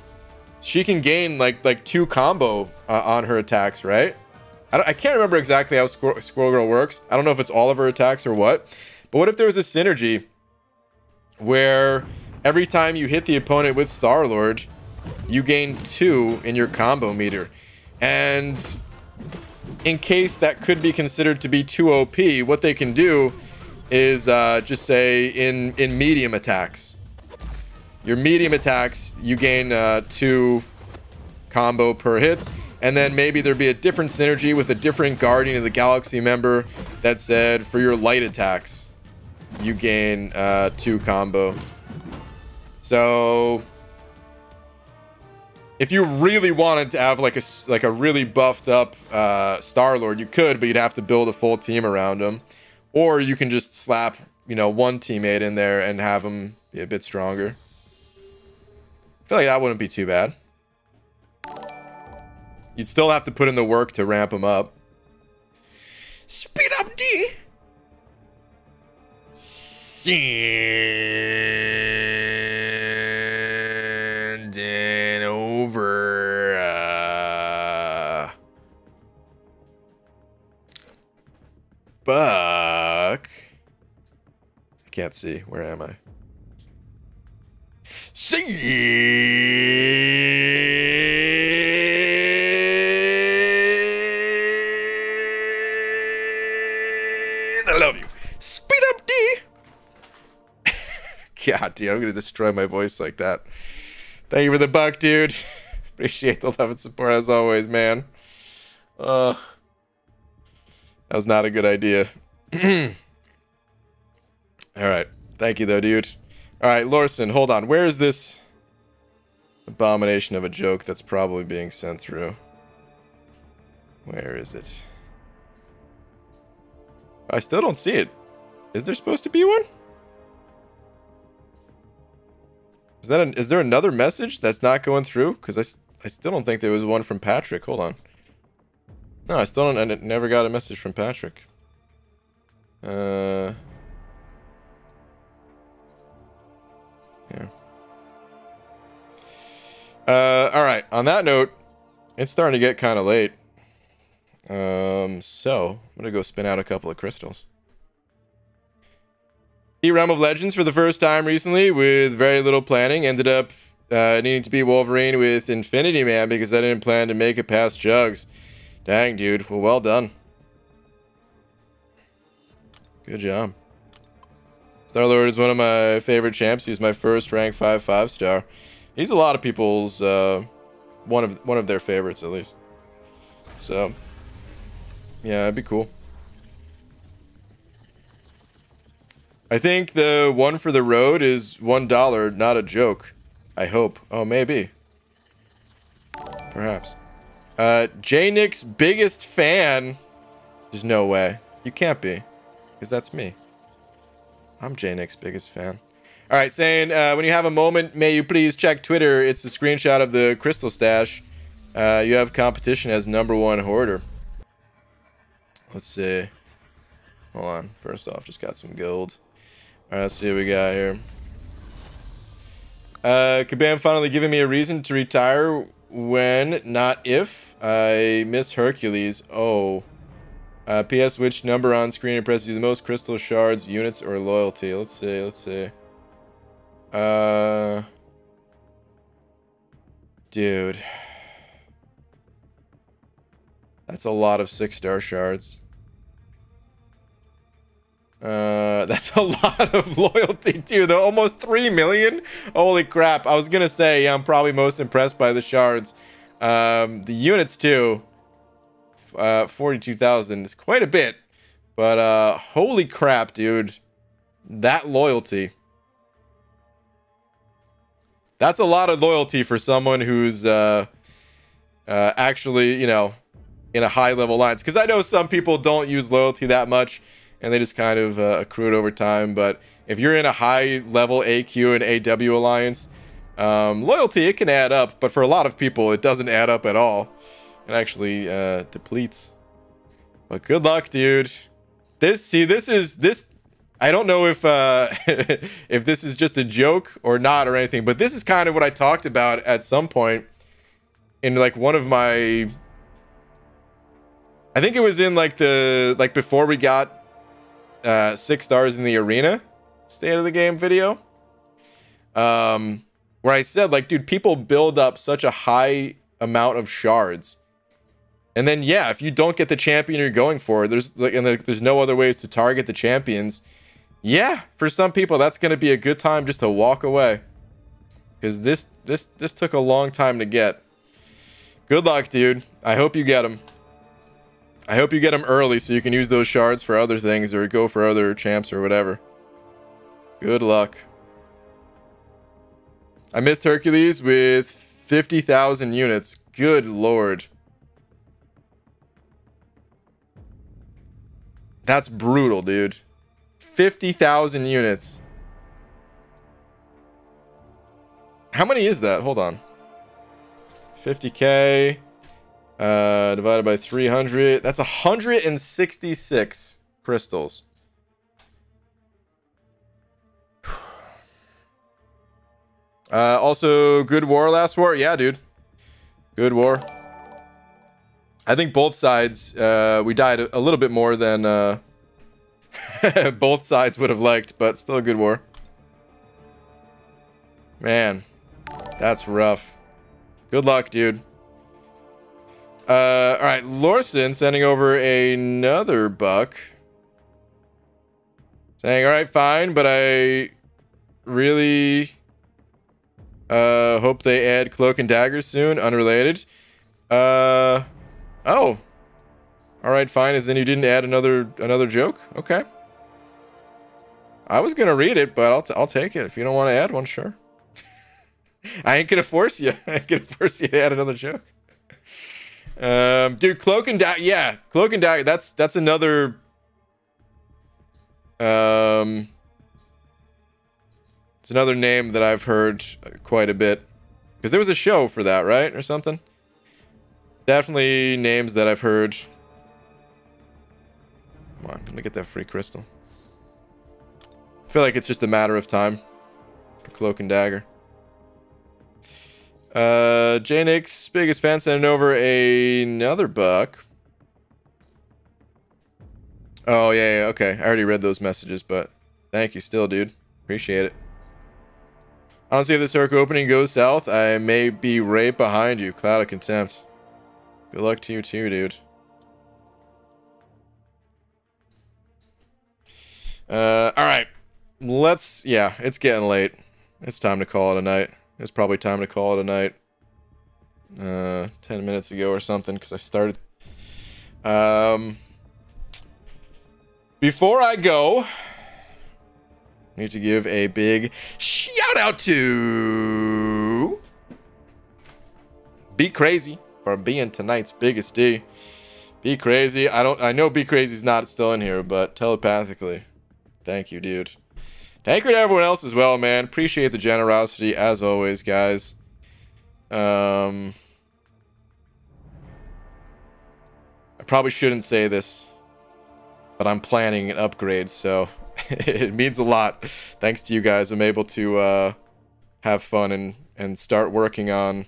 She can gain like 2 combo on her attacks, right? I can't remember exactly how Squirrel Girl works. I don't know if it's all of her attacks or what. But what if there was a synergy where every time you hit the opponent with Star-Lord, you gain 2 in your combo meter? And in case that could be considered to be too OP, what they can do is just say in medium attacks. Your medium attacks, you gain 2 combo per hits, and then maybe there'd be a different synergy with a different Guardian of the Galaxy member that said for your light attacks, you gain 2 combo. So if you really wanted to have like a really buffed up Star-Lord, you could, but you'd have to build a full team around him, or you can just slap, you know, one teammate in there and have him be a bit stronger. I feel like that wouldn't be too bad. You'd still have to put in the work to ramp him up. Speed up, D! Sending over. buck. I can't see. Where am I? I love you. Speed up, D. God, dude, I'm gonna destroy my voice like that. Thank you for the buck, dude. Appreciate the love and support as always, man. That was not a good idea. Alright. Thank you, though, dude. Alright, Lorson, hold on. Where is this abomination of a joke that's probably being sent through? Where is it? I still don't see it. Is there supposed to be one? Is there another message that's not going through? Because I still don't think there was one from Patrick. Hold on. No, I still don't. I never got a message from Patrick. Yeah. Alright, on that note, it's starting to get kind of late. So, I'm gonna go spin out a couple of crystals. The Realm of Legends for the first time recently with very little planning. Ended up needing to beat Wolverine with Infinity Man because I didn't plan to make it past Jugs. Dang, dude. Well done. Good job. Star-Lord is one of my favorite champs. He was my first rank 5/5-star. He's a lot of people's one of their favorites at least. So yeah, it'd be cool. I think the one for the road is $1, not a joke. I hope. Oh, maybe. Perhaps. J-Nick's biggest fan. There's no way. You can't be. Because that's me. I'm J-Nick's biggest fan. Alright, saying, when you have a moment, may you please check Twitter. It's a screenshot of the crystal stash. You have competition as #1 hoarder. Let's see. Hold on. First off, just got some gold. Alright, let's see what we got here. Kabam finally giving me a reason to retire when, not if, I miss Hercules. Oh. P.S. Which number on screen impresses you the most? Crystal shards, units, or loyalty? Let's see, let's see. Dude. That's a lot of 6-star shards. That's a lot of loyalty too, though. Almost 3 million. Holy crap! I was gonna say, yeah, I'm probably most impressed by the shards. The units too. 42,000 is quite a bit, but holy crap, dude! That loyalty. That's a lot of loyalty for someone who's actually, you know, in a high-level alliance. Because I know some people don't use loyalty that much, and they just kind of accrue it over time. But if you're in a high-level AQ and AW alliance, loyalty, it can add up. But for a lot of people, it doesn't add up at all. It actually depletes. But good luck, dude. This is... I don't know if if this is just a joke or not or anything, but this is kind of what I talked about at some point in like one of my... I think it was in like before we got 6 stars in the arena state of the game video, where I said, like, dude, people build up such a high amount of shards, and then yeah, if you don't get the champion you're going for, there's like, and there's no other ways to target the champions. Yeah, for some people that's gonna be a good time just to walk away, because this took a long time to get. Good luck, dude. I hope you get them. I hope you get them early so you can use those shards for other things or go for other champs or whatever. Good luck. I missed Hercules with 50,000 units. Good lord. That's brutal, dude. 50,000 units. How many is that? Hold on. 50k divided by 300. That's 166 crystals. Also, good war last war. Yeah, dude. Good war. I think both sides, we died a little bit more than Both sides would have liked, but still a good war. Man, that's rough. Good luck, dude. All right, Lorson sending over another buck. Saying, all right, fine, but I really hope they add Cloak and Daggers soon. Unrelated. Oh. All right, fine. As in you didn't add another joke? Okay. I was gonna read it, but I'll take it. If you don't want to add one, sure. I ain't gonna force you. I ain't gonna force you to add another joke. Dude, Cloak and Dagger. Yeah, Cloak and Dagger. That's another. It's another name that I've heard quite a bit, because there was a show for that, right, or something. Definitely names that I've heard. Come on, let me get that free crystal. I feel like it's just a matter of time for Cloak and Dagger. J-Nick's biggest fan sending over another buck. Oh, yeah, okay. I already read those messages, but thank you still, dude. Appreciate it. Honestly, if this Cirque opening goes south, I may be right behind you. Cloud of Contempt. Good luck to you too, dude. Alright. Yeah, it's getting late. It's time to call it a night. It's probably time to call it a night. 10 minutes ago or something, because I started. Before I go, I need to give a big shout out to Be Crazy for being tonight's biggest D. Be Crazy. I know Be Crazy's not still in here, but telepathically, thank you, dude. Thank you to everyone else as well, man. Appreciate the generosity as always, guys. I probably shouldn't say this, but I'm planning an upgrade, so it means a lot. Thanks to you guys, I'm able to have fun and start working on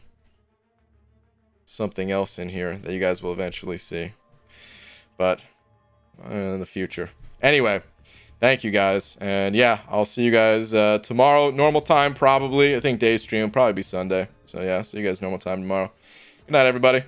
something else in here that you guys will eventually see. But in the future. Anyway, thank you guys. And yeah, I'll see you guys tomorrow. Normal time, probably. I think day stream will probably be Sunday. So yeah, see you guys normal time tomorrow. Good night, everybody.